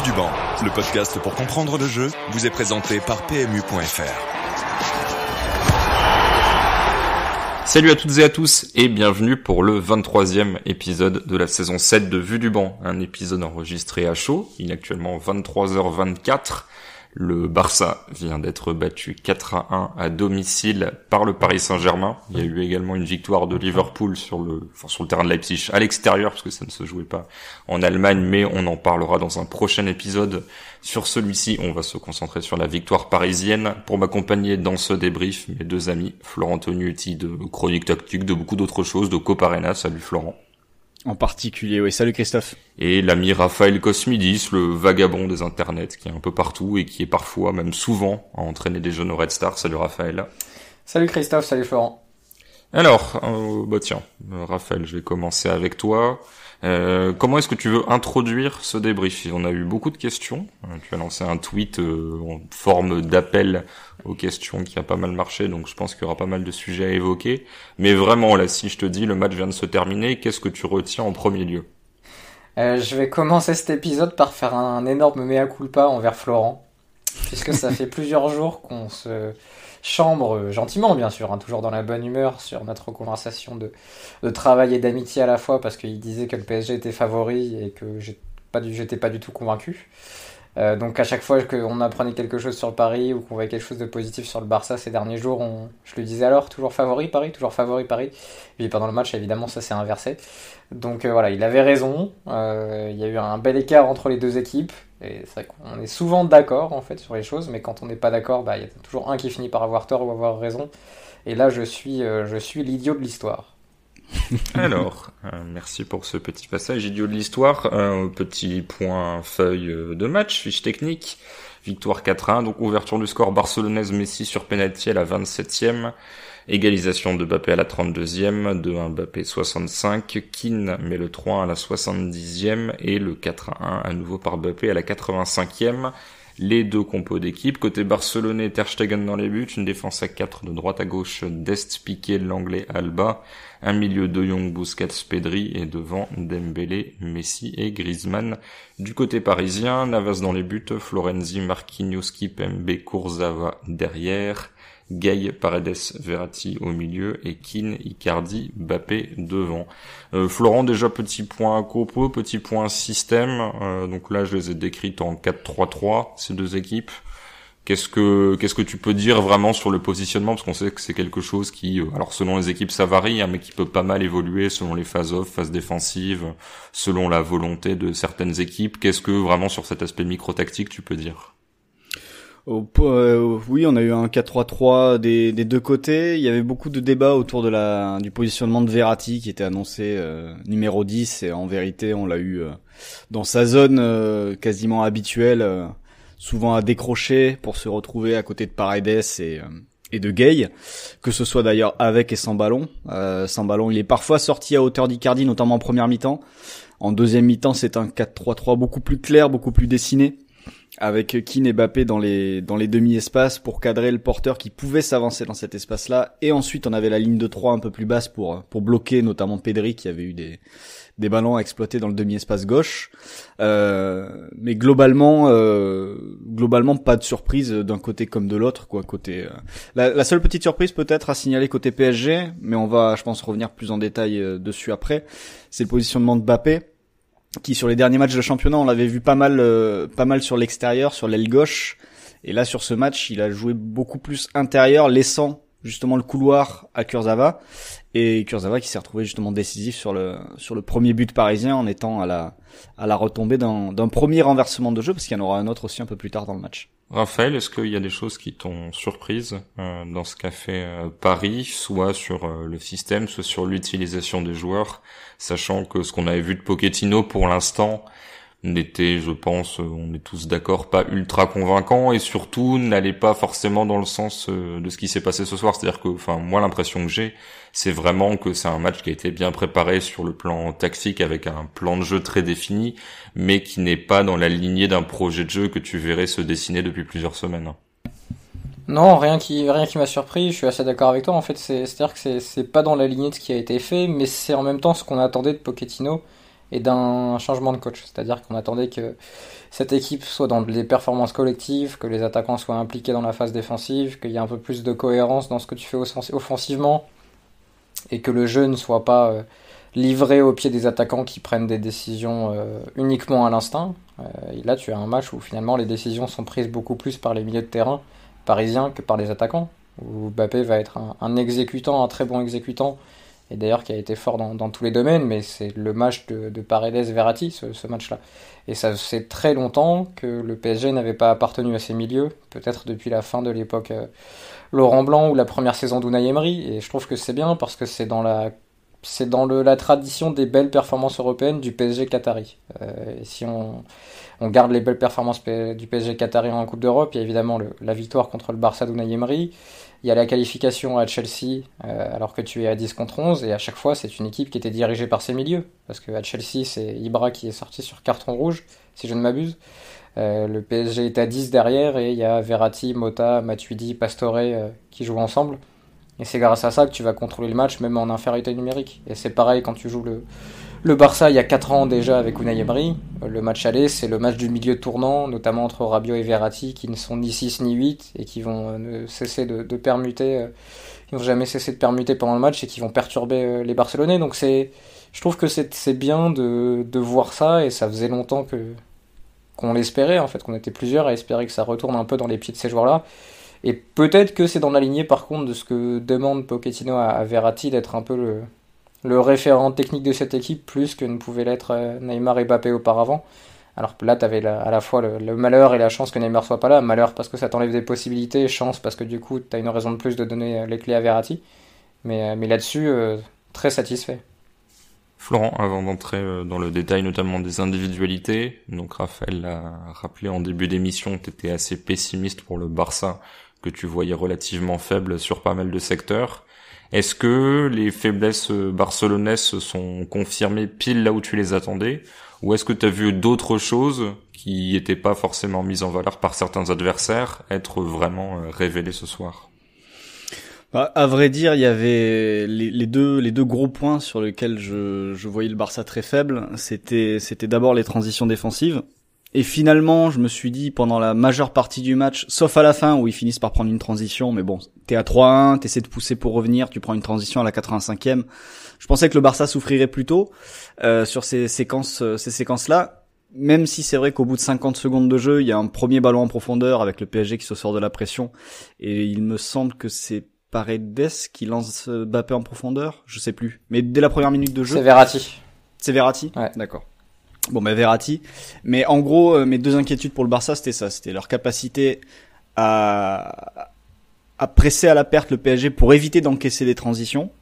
Vue du banc, le podcast pour comprendre le jeu, vous est présenté par PMU.fr. Salut à toutes et à tous et bienvenue pour le 23e épisode de la saison 7 de Vue du banc. Un épisode enregistré à chaud, il est actuellement 23h24. Le Barça vient d'être battu 4-1 à domicile par le Paris Saint-Germain. Il y a eu également une victoire de Liverpool sur le terrain de Leipzig à l'extérieur parce que ça ne se jouait pas en Allemagne, mais on en parlera dans un prochain épisode. Sur celui-ci, on va se concentrer sur la victoire parisienne. Pour m'accompagner dans ce débrief, mes deux amis, Florent Tognuti de Chronique Tactique, de beaucoup d'autres choses, de Coparena. Salut Florent. En particulier, oui. Salut Christophe. Et l'ami Raphaël Cosmidis, le vagabond des internets, qui est un peu partout et qui est parfois, même souvent, à entraîner des jeunes au Red Star. Salut Raphaël. Salut Christophe, salut Florent. Alors, Raphaël, je vais commencer avec toi. Comment est-ce que tu veux introduire ce débrief ? On a eu beaucoup de questions. Tu as lancé un tweet en forme d'appel aux questions qui a pas mal marché, donc je pense qu'il y aura pas mal de sujets à évoquer. Mais vraiment, là, si je te dis le match vient de se terminer, qu'est-ce que tu retiens en premier lieu ? Je vais commencer cet épisode par faire un énorme mea culpa envers Florent, puisque ça fait plusieurs jours qu'on se chambre, gentiment bien sûr, toujours dans la bonne humeur, sur notre conversation de travail et d'amitié à la fois, parce qu'il disait que le PSG était favori et que j'étais pas du tout convaincu. Donc à chaque fois qu'on apprenait quelque chose sur le Paris ou qu'on voyait quelque chose de positif sur le Barça ces derniers jours, je lui disais alors toujours favori Paris. Et puis pendant le match évidemment ça s'est inversé. Donc voilà, il avait raison. Il y a eu un bel écart entre les deux équipes. Et c'est vrai qu'on est souvent d'accord en fait sur les choses, mais quand on n'est pas d'accord, il y a toujours un qui finit par avoir tort ou avoir raison. Et là je suis l'idiot de l'histoire. Alors, merci pour ce petit passage idiot de l'histoire. Petit point feuille de match, fiche technique. Victoire 4-1, donc ouverture du score barcelonaise, Messi sur penalty à la 27e. Égalisation de Mbappé à la 32e, 2-1 Mbappé 65. Keane met le 3-1 à la 70e et le 4-1 à nouveau par Mbappé à la 85e. Les deux compos d'équipe. Côté barcelonais, Ter Stegen dans les buts, une défense à 4 de droite à gauche d'Est, Piqué, Langlais, Alba, un milieu de Jong, Busquets, Pedri et devant Dembélé, Messi et Griezmann. Du côté parisien, Navas dans les buts, Florenzi, Marquinhos, Kimpembe, Kurzawa derrière, Gay, Paredes, Verratti au milieu et Keane, Icardi, Mbappé devant. Florent, déjà petit point compo, petit point système. Donc là, je les ai décrites en 4-3-3, ces deux équipes. Qu'est-ce que tu peux dire vraiment sur le positionnement, parce qu'on sait que c'est quelque chose qui, alors selon les équipes ça varie, mais qui peut pas mal évoluer selon les phases off, phases défensives, selon la volonté de certaines équipes. Qu'est-ce que vraiment sur cet aspect micro-tactique tu peux dire ? Oui, on a eu un 4-3-3 des deux côtés. Il y avait beaucoup de débats autour du positionnement de Verratti qui était annoncé numéro 10, et en vérité on l'a eu dans sa zone quasiment habituelle, souvent à décrocher pour se retrouver à côté de Paredes et de Gay, que ce soit d'ailleurs avec et sans ballon. Sans ballon, il est parfois sorti à hauteur d'Icardi, notamment en première mi-temps. En deuxième mi-temps, c'est un 4-3-3 beaucoup plus clair, beaucoup plus dessiné, avec Keane et Mbappé dans les demi-espaces pour cadrer le porteur qui pouvait s'avancer dans cet espace-là. Et ensuite, on avait la ligne de 3 un peu plus basse pour bloquer notamment Pedri qui avait eu des ballons à exploiter dans le demi-espace gauche. Mais globalement pas de surprise d'un côté comme de l'autre, quoi. La seule petite surprise peut-être à signaler côté PSG, mais on va, je pense, revenir plus en détail dessus après, c'est le positionnement de Mbappé, qui sur les derniers matchs de championnat, on l'avait vu pas mal sur l'extérieur, sur l'aile gauche. Et là, sur ce match, il a joué beaucoup plus intérieur, laissant justement le couloir à Kurzawa. Et Kurzawa qui s'est retrouvé justement décisif sur le premier but parisien, en étant à la retombée d'un premier renversement de jeu, parce qu'il y en aura un autre aussi un peu plus tard dans le match. Raphaël, est-ce qu'il y a des choses qui t'ont surprise dans ce qu'a fait Paris, soit sur le système, soit sur l'utilisation des joueurs, sachant que ce qu'on avait vu de Pochettino pour l'instant n'était, je pense, on est tous d'accord, pas ultra convaincant, et surtout n'allait pas forcément dans le sens de ce qui s'est passé ce soir. C'est-à-dire que, moi, l'impression que j'ai, c'est vraiment que c'est un match qui a été bien préparé sur le plan tactique, avec un plan de jeu très défini, mais qui n'est pas dans la lignée d'un projet de jeu que tu verrais se dessiner depuis plusieurs semaines. Non, rien qui m'a surpris, je suis assez d'accord avec toi. En fait, c'est-à-dire que c'est pas dans la lignée de ce qui a été fait, mais c'est en même temps ce qu'on attendait de Pochettino. et d'un changement de coach. C'est-à-dire qu'on attendait que cette équipe soit dans des performances collectives, que les attaquants soient impliqués dans la phase défensive, qu'il y ait un peu plus de cohérence dans ce que tu fais offensivement, et que le jeu ne soit pas livré au pied des attaquants qui prennent des décisions uniquement à l'instinct. Et là, tu as un match où finalement les décisions sont prises beaucoup plus par les milieux de terrain parisiens que par les attaquants, où Mbappé va être un exécutant, un très bon exécutant, et d'ailleurs qui a été fort dans tous les domaines, mais c'est le match de Paredes-Verratti, ce match-là. Et ça fait très longtemps que le PSG n'avait pas appartenu à ces milieux, peut-être depuis la fin de l'époque Laurent Blanc ou la première saison d'Unai Emery, et je trouve que c'est bien parce que c'est dans la tradition des belles performances européennes du PSG qatari. Et si on garde les belles performances du PSG qatari en Coupe d'Europe, il y a évidemment la victoire contre le Barça d'Unai Emery, il y a la qualification à Chelsea alors que tu es à 10 contre 11, et à chaque fois c'est une équipe qui était dirigée par ses milieux, parce que à Chelsea c'est Ibra qui est sorti sur carton rouge, si je ne m'abuse. Le PSG est à 10 derrière, et il y a Verratti, Mota, Matuidi, Pastore qui jouent ensemble. Et c'est grâce à ça que tu vas contrôler le match, même en infériorité numérique. Et c'est pareil quand tu joues le Barça il y a 4 ans déjà avec Unai Emery. Le match aller, c'est le match du milieu tournant, notamment entre Rabiot et Verratti, qui ne sont ni 6 ni 8, et qui vont cesser de permuter. Ils vont jamais cesser de permuter pendant le match, et qui vont perturber les Barcelonais. Donc je trouve que c'est bien de voir ça, et ça faisait longtemps qu'on l'espérait, en fait, qu'on était plusieurs à espérer que ça retourne un peu dans les pieds de ces joueurs-là. Et peut-être que c'est dans la lignée, par contre, de ce que demande Pochettino à Verratti, d'être un peu le référent technique de cette équipe, plus que ne pouvait l'être Neymar et Mbappé auparavant. Alors là, tu avais à la fois le malheur et la chance que Neymar soit pas là. Malheur parce que ça t'enlève des possibilités, chance parce que du coup, tu as une raison de plus de donner les clés à Verratti. Mais là-dessus, très satisfait. Florent, avant d'entrer dans le détail notamment des individualités, donc Raphaël l'a rappelé en début d'émission, tu étais assez pessimiste pour le Barça, que tu voyais relativement faible sur pas mal de secteurs. Est-ce que les faiblesses barcelonaises se sont confirmées pile là où tu les attendais, ou est-ce que tu as vu d'autres choses qui n'étaient pas forcément mises en valeur par certains adversaires être vraiment révélées ce soir? À vrai dire, il y avait les deux gros points sur lesquels je voyais le Barça très faible. C'était d'abord les transitions défensives. Et finalement, je me suis dit pendant la majeure partie du match, sauf à la fin où ils finissent par prendre une transition, mais bon, t'es à 3-1, t'essaies de pousser pour revenir, tu prends une transition à la 85e. Je pensais que le Barça souffrirait plus tôt sur ces séquences-là. Même si c'est vrai qu'au bout de 50 secondes de jeu, il y a un premier ballon en profondeur avec le PSG qui se sort de la pression. Et il me semble que c'est Paredes qui lance Mbappé en profondeur, je sais plus. Mais dès la première minute de jeu... C'est Verratti. C'est Verratti ? Ouais. D'accord. Bon, Verratti. Mais en gros, mes deux inquiétudes pour le Barça, c'était ça. C'était leur capacité à presser à la perte le PSG pour éviter d'encaisser des transitions.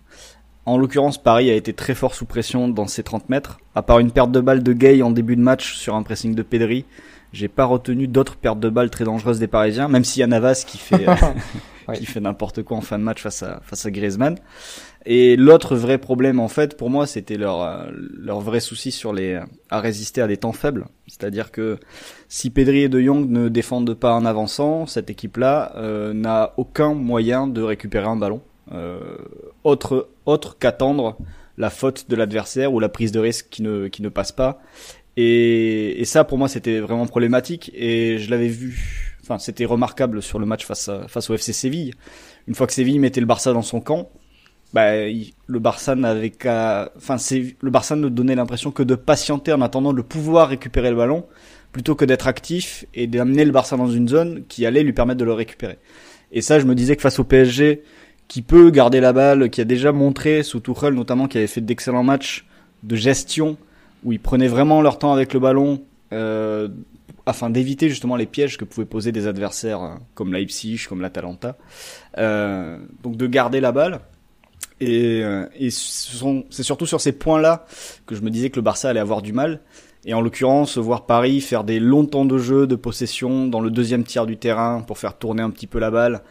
En l'occurrence, Paris a été très fort sous pression dans ses 30 mètres. À part une perte de balle de Gueye en début de match sur un pressing de Pedri, j'ai pas retenu d'autres pertes de balles très dangereuses des Parisiens, même s'il y a Navas qui fait oui. qui fait n'importe quoi en fin de match face à Griezmann. Et l'autre vrai problème en fait pour moi, c'était leur vrai souci à résister à des temps faibles. C'est-à-dire que si Pedri et De Jong ne défendent pas en avançant, cette équipe-là n'a aucun moyen de récupérer un ballon autre qu'attendre la faute de l'adversaire ou la prise de risque qui ne passe pas. Et ça pour moi c'était vraiment problématique, et je l'avais vu, enfin c'était remarquable sur le match face au FC Séville. Une fois que Séville mettait le Barça dans son camp, le Barça ne donnait l'impression que de patienter en attendant de pouvoir récupérer le ballon, plutôt que d'être actif et d'amener le Barça dans une zone qui allait lui permettre de le récupérer. Et ça, je me disais que face au PSG, qui peut garder la balle, qui a déjà montré sous Tuchel notamment, qui avait fait d'excellents matchs de gestion, où ils prenaient vraiment leur temps avec le ballon, afin d'éviter justement les pièges que pouvaient poser des adversaires comme Leipzig, comme l'Atalanta. Donc de garder la balle. Et c'est surtout sur ces points-là que je me disais que le Barça allait avoir du mal. Et en l'occurrence, voir Paris faire des longs temps de jeu, de possession dans le deuxième tiers du terrain pour faire tourner un petit peu la balle,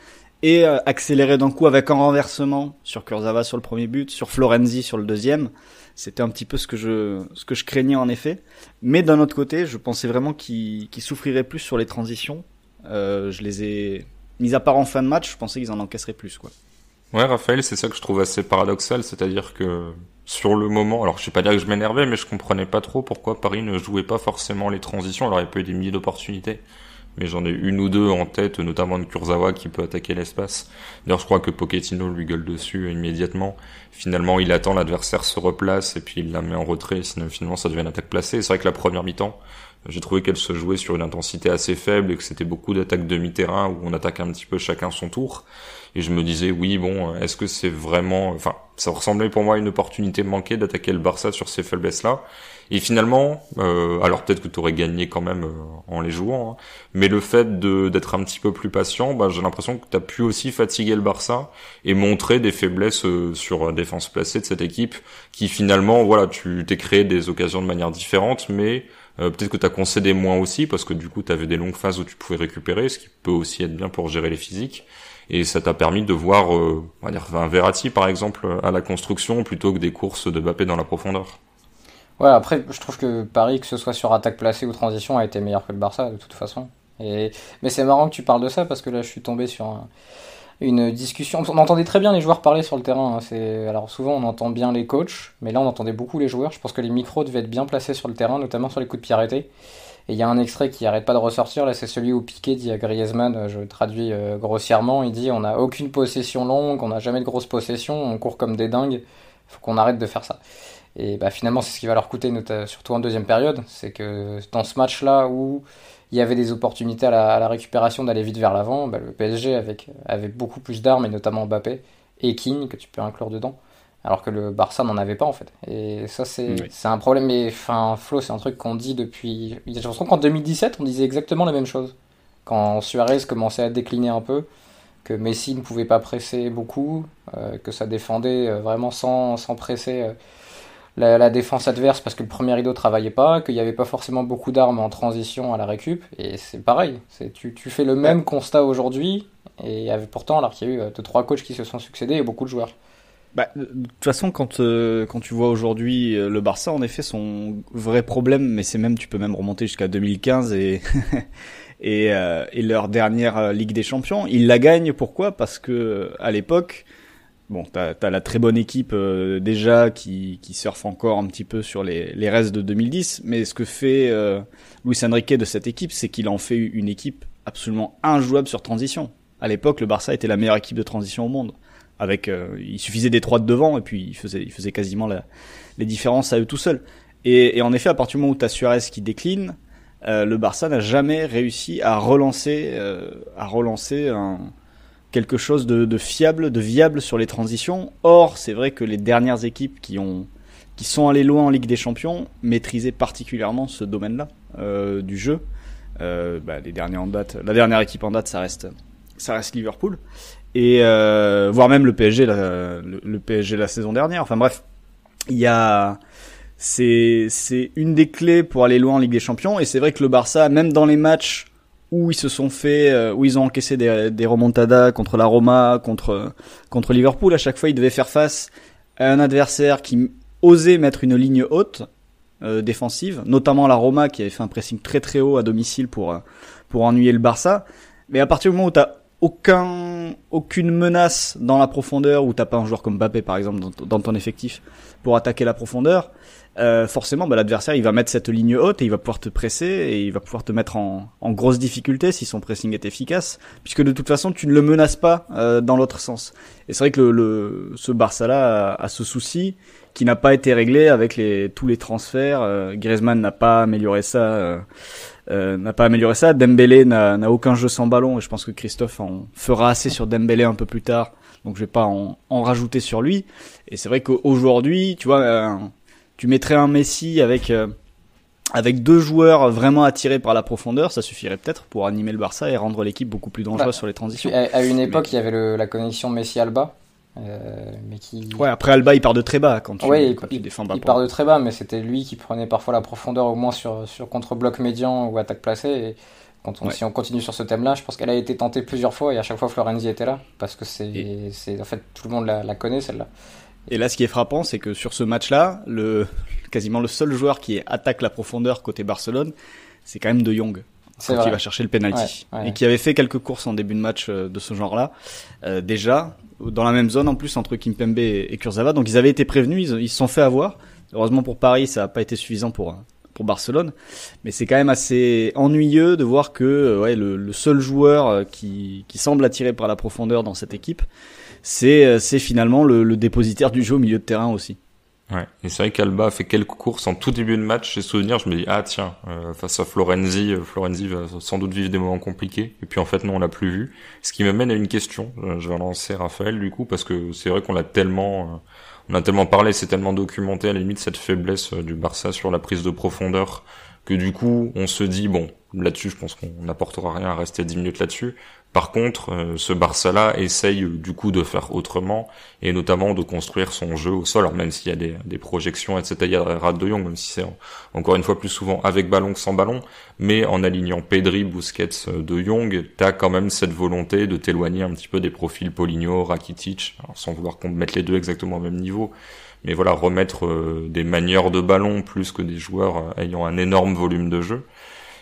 et accélérer d'un coup avec un renversement sur Kurzawa sur le premier but, sur Florenzi sur le deuxième. C'était un petit peu ce que je craignais en effet. Mais d'un autre côté, je pensais vraiment qu'ils souffriraient plus sur les transitions. Je les ai mis à part en fin de match, je pensais qu'ils en encaisseraient plus, quoi. Ouais, Raphaël, c'est ça que je trouve assez paradoxal, c'est-à-dire que sur le moment, alors je sais pas dire que je m'énervais, mais je comprenais pas trop pourquoi Paris ne jouait pas forcément les transitions. Alors il y a pas eu des milliers d'opportunités, mais j'en ai une ou deux en tête, notamment de Kurzawa qui peut attaquer l'espace. D'ailleurs, je crois que Pochettino lui gueule dessus immédiatement. Finalement, il attend, l'adversaire se replace et puis il la met en retrait, sinon finalement ça devient une attaque placée. Et c'est vrai que la première mi-temps, j'ai trouvé qu'elle se jouait sur une intensité assez faible et que c'était beaucoup d'attaques demi-terrain où on attaque un petit peu chacun son tour. Et je me disais, oui, bon, est-ce que c'est vraiment... Enfin, ça ressemblait pour moi à une opportunité manquée d'attaquer le Barça sur ces faiblesses-là. Et finalement, alors peut-être que tu aurais gagné quand même en les jouant, hein, mais le fait d'être un petit peu plus patient, bah, j'ai l'impression que tu as pu aussi fatiguer le Barça et montrer des faiblesses sur la défense placée de cette équipe qui finalement, voilà, tu t'es créé des occasions de manière différente, mais peut-être que tu as concédé moins aussi parce que du coup tu avais des longues phases où tu pouvais récupérer, ce qui peut aussi être bien pour gérer les physiques. Et ça t'a permis de voir, on va dire, un Verratti par exemple à la construction plutôt que des courses de Mbappé dans la profondeur. Ouais, après, je trouve que Paris, que ce soit sur attaque placée ou transition, a été meilleur que le Barça, de toute façon. Mais c'est marrant que tu parles de ça, parce que là, je suis tombé sur une discussion. On entendait très bien les joueurs parler sur le terrain, hein. Alors souvent, on entend bien les coachs, mais là, on entendait beaucoup les joueurs. Je pense que les micros devaient être bien placés sur le terrain, notamment sur les coups de pied arrêtés. Et il y a un extrait qui arrête pas de ressortir, là, c'est celui où Piqué dit à Griezmann, je traduis grossièrement, il dit: on n'a aucune possession longue, on n'a jamais de grosses possessions, on court comme des dingues, faut qu'on arrête de faire ça. Et bah, finalement, c'est ce qui va leur coûter, surtout en deuxième période. C'est que dans ce match-là où il y avait des opportunités à la récupération d'aller vite vers l'avant, bah, le PSG avait beaucoup plus d'armes, et notamment Mbappé et Keane, que tu peux inclure dedans. Alors que le Barça n'en avait pas en fait. Et ça, c'est un problème. Mais enfin, Flo, c'est un truc qu'on dit depuis. J'ai l'impression qu'en 2017, on disait exactement la même chose. Quand Suarez commençait à décliner un peu, que Messi ne pouvait pas presser beaucoup, que ça défendait vraiment sans presser la défense adverse parce que le premier rideau travaillait pas, qu'il n'y avait pas forcément beaucoup d'armes en transition à la récup, et c'est pareil, tu fais le même constat aujourd'hui, et pourtant alors qu'il y a eu 2-3 coachs qui se sont succédés et beaucoup de joueurs. Bah, de toute façon, quand tu vois aujourd'hui le Barça, en effet, son vrai problème, mais tu peux même remonter jusqu'à 2015 et et leur dernière Ligue des Champions, ils la gagnent. Pourquoi ? Parce que à l'époque, bon, t'as la très bonne équipe déjà qui surfe encore un petit peu sur les restes de 2010, mais ce que fait Luis Enrique de cette équipe, c'est qu'il en fait une équipe absolument injouable sur transition. À l'époque, le Barça était la meilleure équipe de transition au monde. Il suffisait des trois de devant et puis il faisait quasiment les différences à eux tout seuls. Et en effet, à partir du moment où t'as Suarez qui décline, le Barça n'a jamais réussi à relancer quelque chose de fiable, de viable sur les transitions. Or, c'est vrai que les dernières équipes qui sont allées loin en Ligue des Champions maîtrisaient particulièrement ce domaine-là du jeu. Les derniers en date, la dernière équipe en date, ça reste Liverpool. Et voire même le PSG le PSG la saison dernière. Enfin bref, c'est une des clés pour aller loin en Ligue des Champions. Et c'est vrai que le Barça, même dans les matchs où où ils ont encaissé des remontadas contre la Roma, contre Liverpool, à chaque fois ils devaient faire face à un adversaire qui osait mettre une ligne haute défensive, notamment la Roma qui avait fait un pressing très très haut à domicile pour ennuyer le Barça. Mais à partir du moment où t'as aucune menace dans la profondeur, où t'as pas un joueur comme Mbappé par exemple dans ton effectif pour attaquer la profondeur, forcément l'adversaire il va mettre cette ligne haute et il va pouvoir te presser et il va pouvoir te mettre en grosse difficulté si son pressing est efficace, puisque de toute façon tu ne le menaces pas dans l'autre sens. Et c'est vrai que ce Barça là a ce souci qui n'a pas été réglé avec tous les transferts. Griezmann n'a pas amélioré ça. Dembélé n'a aucun jeu sans ballon, et je pense que Christophe en fera assez sur Dembélé un peu plus tard, donc je vais pas en rajouter sur lui. Et c'est vrai qu'aujourd'hui, tu vois, tu mettrais un Messi avec deux joueurs vraiment attirés par la profondeur, ça suffirait peut-être pour animer le Barça et rendre l'équipe beaucoup plus dangereuse sur les transitions. À une époque, il y avait la connexion Messi-Alba. Ouais, après Alba il part de très bas quand tu défends bas. Il part de très bas, mais c'était lui qui prenait parfois la profondeur, au moins sur contre-bloc médian ou attaque placée. Et si on continue sur ce thème-là, je pense qu'elle a été tentée plusieurs fois et à chaque fois Florenzi était là, parce que c'est en fait tout le monde la connaît celle-là. Et là, ce qui est frappant, c'est que sur ce match-là, quasiment le seul joueur qui attaque la profondeur côté Barcelone, c'est quand même De Jong. quand il va chercher le penalty, et qui avait fait quelques courses en début de match de ce genre-là, déjà dans la même zone en plus entre Kimpembe et Kurzawa. Donc ils avaient été prévenus, ils se sont fait avoir. Heureusement pour Paris, ça n'a pas été suffisant pour Barcelone, mais c'est quand même assez ennuyeux de voir que le seul joueur qui semble attiré par la profondeur dans cette équipe, c'est finalement le dépositaire du jeu au milieu de terrain aussi. Ouais, et c'est vrai qu'Alba a fait quelques courses en tout début de match, j'ai souvenir, je me dis face à Florenzi va sans doute vivre des moments compliqués, et puis en fait non, on l'a plus vu. Ce qui m'amène à une question, je vais lancer Raphaël du coup, parce que c'est vrai qu'on a tellement parlé, c'est tellement documenté à la limite cette faiblesse du Barça sur la prise de profondeur, que du coup on se dit bon, là-dessus je pense qu'on n'apportera rien à rester 10 minutes là-dessus. Par contre, ce Barça-là essaye du coup de faire autrement, et notamment de construire son jeu au sol, alors même s'il y a des projections, etc. Il y a Rad de Jong, même si c'est encore une fois plus souvent avec ballon que sans ballon, mais en alignant Pedri, Busquets, de Jong, t'as quand même cette volonté de t'éloigner un petit peu des profils Paulinho, Rakitic, alors sans vouloir qu'on mette les deux exactement au même niveau, mais voilà, remettre des manieurs de ballon plus que des joueurs ayant un énorme volume de jeu.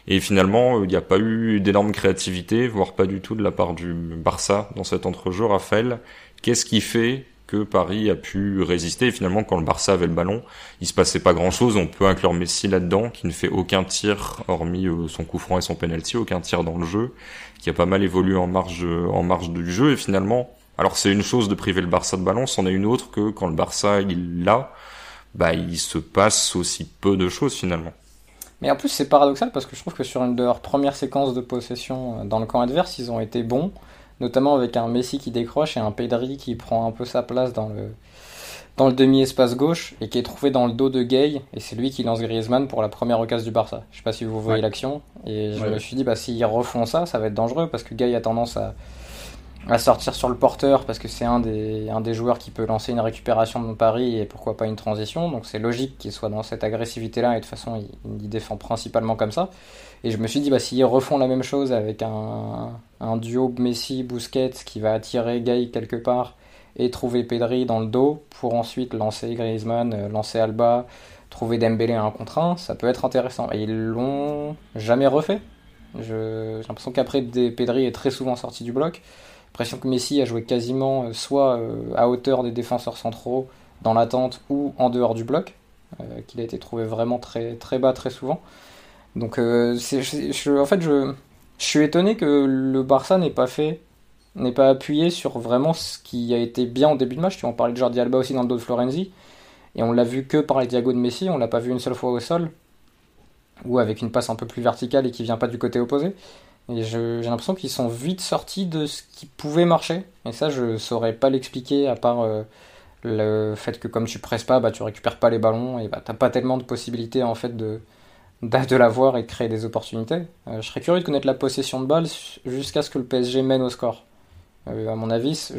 Et finalement, il n'y a pas eu d'énorme créativité, voire pas du tout de la part du Barça dans cet entrejeu. Raphaël, qu'est-ce qui fait que Paris a pu résister? Et finalement, quand le Barça avait le ballon, il se passait pas grand-chose. On peut inclure Messi là-dedans, qui ne fait aucun tir, hormis son coup franc et son penalty, aucun tir dans le jeu, qui a pas mal évolué en marge du jeu. Et finalement, alors c'est une chose de priver le Barça de ballon, c'en est une autre que quand le Barça il l'a, il se passe aussi peu de choses finalement. Mais en plus, c'est paradoxal parce que je trouve que sur une de leurs premières séquences de possession dans le camp adverse, ils ont été bons, notamment avec un Messi qui décroche et un Pedri qui prend un peu sa place dans le demi-espace gauche et qui est trouvé dans le dos de Gay, et c'est lui qui lance Griezmann pour la première occasion du Barça. Je sais pas si vous voyez l'action, et je me suis dit, s'ils refont ça va être dangereux parce que Gay a tendance à sortir sur le porteur parce que c'est un des joueurs qui peut lancer une récupération de Paris et pourquoi pas une transition, donc c'est logique qu'il soit dans cette agressivité là, et de toute façon il défend principalement comme ça. Et je me suis dit s'ils refont la même chose avec un duo Messi-Busquets qui va attirer Gay quelque part et trouver Pedri dans le dos pour ensuite lancer Griezmann, lancer Alba, trouver Dembélé à 1 contre 1, ça peut être intéressant. Et ils l'ont jamais refait. J'ai l'impression qu'après Pedri est très souvent sorti du bloc. L'impression que Messi a joué quasiment soit à hauteur des défenseurs centraux dans l'attente ou en dehors du bloc, qu'il a été trouvé vraiment très, très bas très souvent. Donc je suis étonné que le Barça n'ait pas appuyé sur vraiment ce qui a été bien en début de match. Tu en parlais de Jordi Alba aussi dans le dos de Florenzi, et on l'a vu que par les diagos de Messi, on l'a pas vu une seule fois au sol, ou avec une passe un peu plus verticale et qui vient pas du côté opposé. Et j'ai l'impression qu'ils sont vite sortis de ce qui pouvait marcher. Et ça, je saurais pas l'expliquer, à part le fait que comme tu presses pas, tu récupères pas les ballons, et t'as pas tellement de possibilités en fait de l'avoir et de créer des opportunités. Je serais curieux de connaître la possession de balle jusqu'à ce que le PSG mène au score. À mon avis,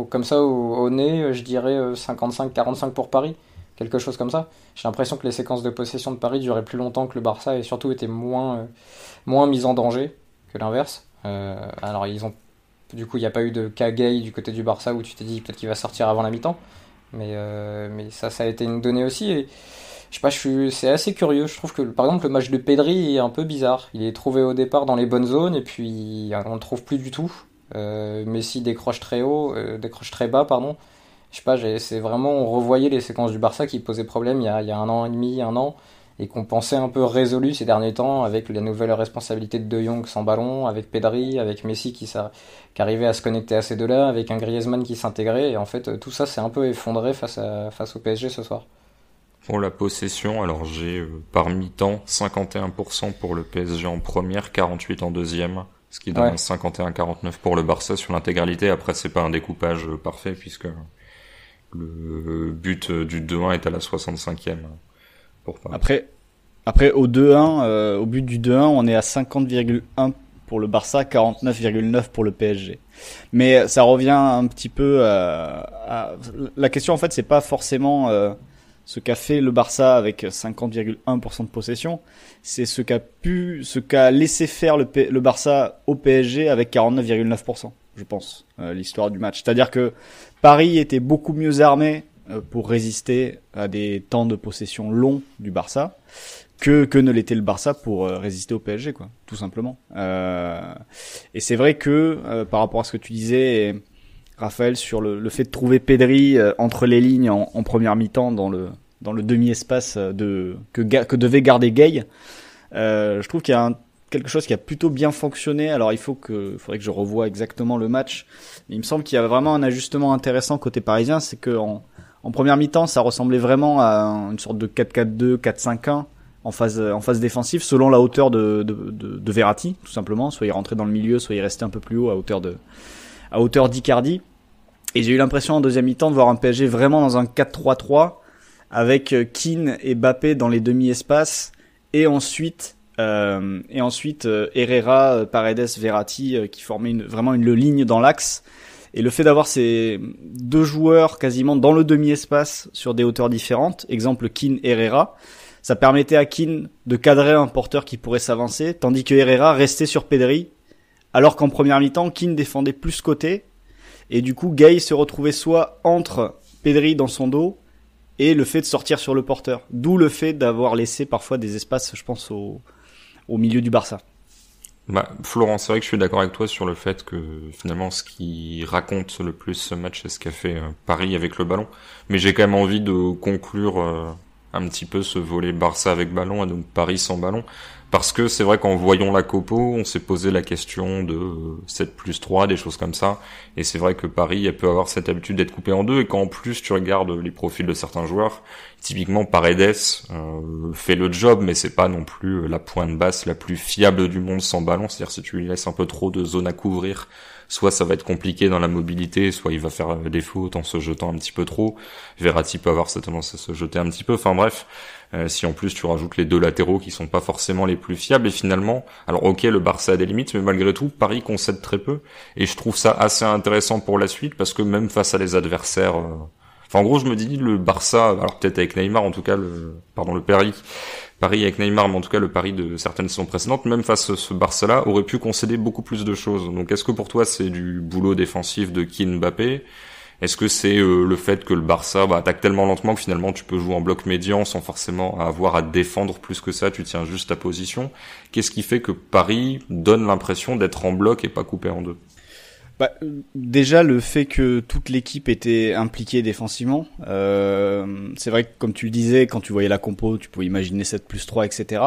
comme ça au nez, je dirais 55-45 pour Paris. Quelque chose comme ça. J'ai l'impression que les séquences de possession de Paris duraient plus longtemps que le Barça et surtout étaient moins mis en danger que l'inverse. Alors du coup il n'y a pas eu de cas gay du côté du Barça où tu t'es dit peut-être qu'il va sortir avant la mi-temps, mais ça a été une donnée aussi, et je sais pas, c'est assez curieux. Je trouve que par exemple le match de Pedri est un peu bizarre. Il est trouvé au départ dans les bonnes zones et puis on le trouve plus du tout. Messi décroche très bas, pardon. Je sais pas, c'est vraiment, on revoyait les séquences du Barça qui posaient problème il y a 1 an et demi, 1 an, et qu'on pensait un peu résolu ces derniers temps avec la nouvelle responsabilité de Jong sans ballon, avec Pedri, avec Messi qui arrivait à se connecter à ces deux-là, avec un Griezmann qui s'intégrait, et en fait tout ça s'est un peu effondré face au PSG ce soir. Pour la possession, alors j'ai par mi-temps 51% pour le PSG en première, 48% en deuxième, ce qui donne 51-49 pour le Barça sur l'intégralité. Après c'est pas un découpage parfait puisque le but du 2-1 est à la 65e pour Paris. Après au 2-1, au but du 2-1, on est à 50,1 pour le Barça, 49,9 pour le PSG. Mais ça revient un petit peu à la question en fait, c'est pas forcément ce qu'a fait le Barça avec 50,1% de possession, c'est ce qu'a laissé faire le Barça au PSG avec 49,9%, je pense, l'histoire du match. C'est-à-dire que Paris était beaucoup mieux armé pour résister à des temps de possession longs du Barça, que ne l'était le Barça pour résister au PSG, quoi, tout simplement. Et c'est vrai que par rapport à ce que tu disais, Raphaël, sur le fait de trouver Pedri entre les lignes en première mi-temps dans le demi-espace que devait garder Gay, je trouve qu'il y a quelque chose qui a plutôt bien fonctionné. Alors faudrait que je revoie exactement le match. Mais il me semble qu'il y a vraiment un ajustement intéressant côté parisien, c'est que en première mi-temps, ça ressemblait vraiment à une sorte de 4-4-2, 4-5-1 en phase défensive, selon la hauteur de Verratti, tout simplement. Soit il rentrait dans le milieu, soit il restait un peu plus haut à hauteur d'Icardi. Et j'ai eu l'impression en deuxième mi-temps de voir un PSG vraiment dans un 4-3-3 avec Kean et Mbappé dans les demi-espaces et ensuite Herrera, Paredes, Verratti qui formaient vraiment une ligne dans l'axe. Et le fait d'avoir ces deux joueurs quasiment dans le demi-espace sur des hauteurs différentes, exemple Kean, Herrera, ça permettait à Kean de cadrer un porteur qui pourrait s'avancer, tandis que Herrera restait sur Pedri, alors qu'en première mi-temps, Kean défendait plus côté, et du coup, Gay se retrouvait soit entre Pedri dans son dos, et le fait de sortir sur le porteur. D'où le fait d'avoir laissé parfois des espaces, je pense, au milieu du Barça. Florent, c'est vrai que je suis d'accord avec toi sur le fait que finalement ce qui raconte le plus ce match, c'est ce qu'a fait Paris avec le ballon. Mais j'ai quand même envie de conclure un petit peu ce volet Barça avec ballon et donc Paris sans ballon. Parce que c'est vrai qu'en voyant la compo, on s'est posé la question de 7+3, des choses comme ça. Et c'est vrai que Paris peut avoir cette habitude d'être coupé en deux. Et quand en plus tu regardes les profils de certains joueurs, typiquement Paredes fait le job, mais c'est pas non plus la pointe basse la plus fiable du monde sans ballon. C'est-à-dire si tu lui laisses un peu trop de zones à couvrir, soit ça va être compliqué dans la mobilité, soit il va faire des fautes en se jetant un petit peu trop. Verratti peut avoir cette tendance à se jeter un petit peu. Enfin bref. Si en plus tu rajoutes les deux latéraux qui sont pas forcément les plus fiables, et finalement, alors ok, le Barça a des limites, mais malgré tout, Paris concède très peu, et je trouve ça assez intéressant pour la suite, parce que même face à les adversaires, enfin en gros je me dis, le Barça, alors peut-être avec Neymar, en tout cas Paris avec Neymar, mais en tout cas le Paris de certaines saisons précédentes, même face à ce Barça-là, aurait pu concéder beaucoup plus de choses. Donc est-ce que pour toi c'est du boulot défensif de Kylian Mbappé ? Est-ce que c'est le fait que le Barça attaque tellement lentement que finalement tu peux jouer en bloc médian sans forcément avoir à défendre plus que ça, tu tiens juste ta position? Qu'est-ce qui fait que Paris donne l'impression d'être en bloc et pas coupé en deux? Déjà le fait que toute l'équipe était impliquée défensivement, c'est vrai que comme tu le disais, quand tu voyais la compo, tu pouvais imaginer 7+3, etc.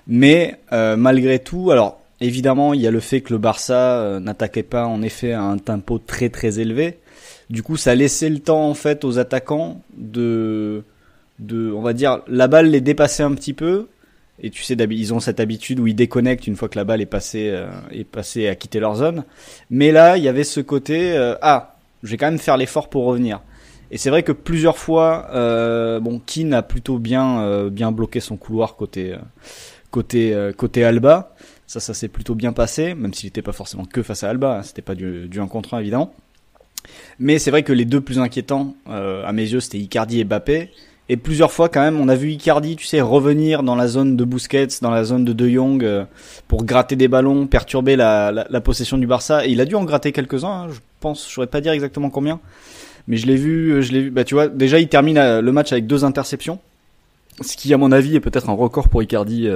Mais malgré tout, alors évidemment il y a le fait que le Barça n'attaquait pas en effet à un tempo très très élevé. Du coup, ça laissait le temps en fait aux attaquants de, on va dire, la balle les dépassait un petit peu. Et tu sais, ils ont cette habitude où ils déconnectent une fois que la balle est passée et a quitté leur zone. Mais là, il y avait ce côté, je vais quand même faire l'effort pour revenir. Et c'est vrai que plusieurs fois, Kean a plutôt bien bloqué son couloir côté Alba. Ça s'est plutôt bien passé, même s'il n'était pas forcément que face à Alba. C'était pas du 1 contre 1 évidemment. Mais c'est vrai que les deux plus inquiétants, à mes yeux, c'était Icardi et Mbappé. Et plusieurs fois, quand même, on a vu Icardi, tu sais, revenir dans la zone de Busquets, dans la zone de De Jong, pour gratter des ballons, perturber la possession du Barça. Et il a dû en gratter quelques-uns, je pense, je saurais pas dire exactement combien. Mais je l'ai vu, tu vois, déjà, il termine le match avec 2 interceptions. Ce qui, à mon avis, est peut-être un record pour Icardi,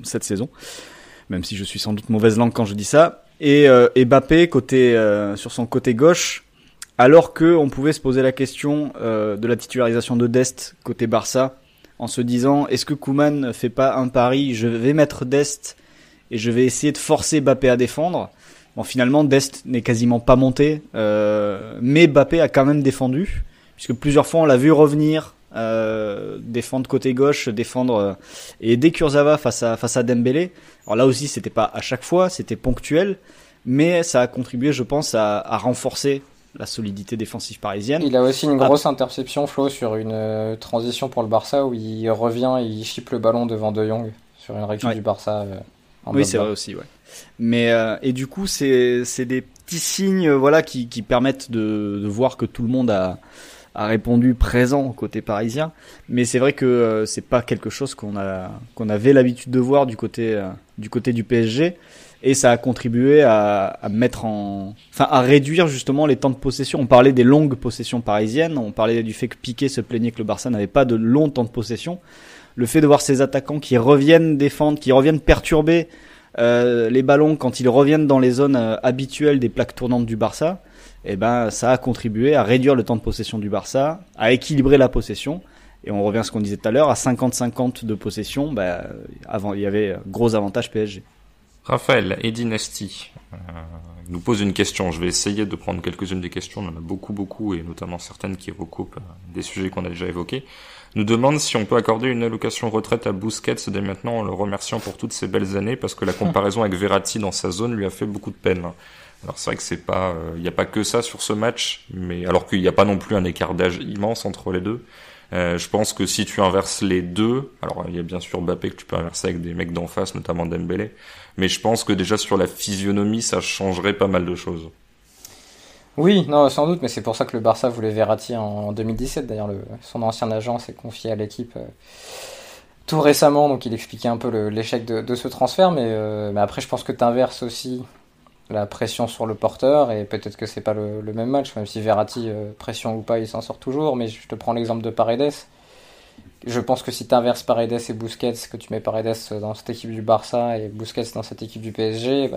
cette saison. Même si je suis sans doute mauvaise langue quand je dis ça. Et Mbappé, sur son côté gauche, alors que on pouvait se poser la question de la titularisation de Dest côté Barça, en se disant est-ce que Koeman ne fait pas un pari, je vais mettre Dest et je vais essayer de forcer Mbappé à défendre. Bon, finalement Dest n'est quasiment pas monté, mais Mbappé a quand même défendu, puisque plusieurs fois on l'a vu revenir, défendre côté gauche, et aider Kurzawa face à Dembélé. Alors là aussi c'était pas à chaque fois, c'était ponctuel, mais ça a contribué, je pense, à renforcer la solidité défensive parisienne. Il a aussi une grosse interception, Flo, sur une transition pour le Barça où il revient et il chipe le ballon devant De Jong sur une récup du Barça. Oui, c'est vrai aussi, ouais. Mais et du coup, c'est des petits signes, qui permettent de voir que tout le monde a répondu présent côté parisien. Mais c'est vrai que c'est pas quelque chose qu'on avait l'habitude de voir du côté du PSG. Et ça a contribué à réduire justement les temps de possession. On parlait des longues possessions parisiennes. On parlait du fait que Piqué se plaignait que le Barça n'avait pas de longs temps de possession. le fait de voir ces attaquants qui reviennent défendre, qui reviennent perturber les ballons quand ils reviennent dans les zones habituelles des plaques tournantes du Barça, eh ben ça a contribué à réduire le temps de possession du Barça, à équilibrer la possession. Et on revient à ce qu'on disait tout à l'heure, à 50-50 de possession, avant il y avait gros avantage PSG. Raphaël et Dynasty nous pose une question. Je vais essayer de prendre quelques-unes des questions. On en a beaucoup, et notamment certaines qui recoupent des sujets qu'on a déjà évoqués. Nous demande si on peut accorder une allocation retraite à Busquets dès maintenant en le remerciant pour toutes ces belles années, parce que la comparaison avec Verratti dans sa zone lui a fait beaucoup de peine. Alors c'est vrai que c'est pas, il y a pas que ça sur ce match, mais alors qu'il n'y a pas non plus un écart d'âge immense entre les deux. Je pense que si tu inverses les deux, alors il y a bien sûr Mbappé que tu peux inverser avec des mecs d'en face, notamment Dembélé, mais je pense que déjà sur la physionomie, ça changerait pas mal de choses. Oui, non, sans doute, mais c'est pour ça que le Barça voulait Verratti en 2017. D'ailleurs, son ancien agent s'est confié à l'équipe tout récemment, donc il expliquait un peu l'échec de ce transfert, mais après je pense que tu inverses aussi la pression sur le porteur, et peut-être que c'est pas le même match, même si Verratti, pression ou pas, il s'en sort toujours. Mais je te prends l'exemple de Paredes. Je pense que si tu inverses Paredes et Busquets, que tu mets Paredes dans cette équipe du Barça et Busquets dans cette équipe du PSG,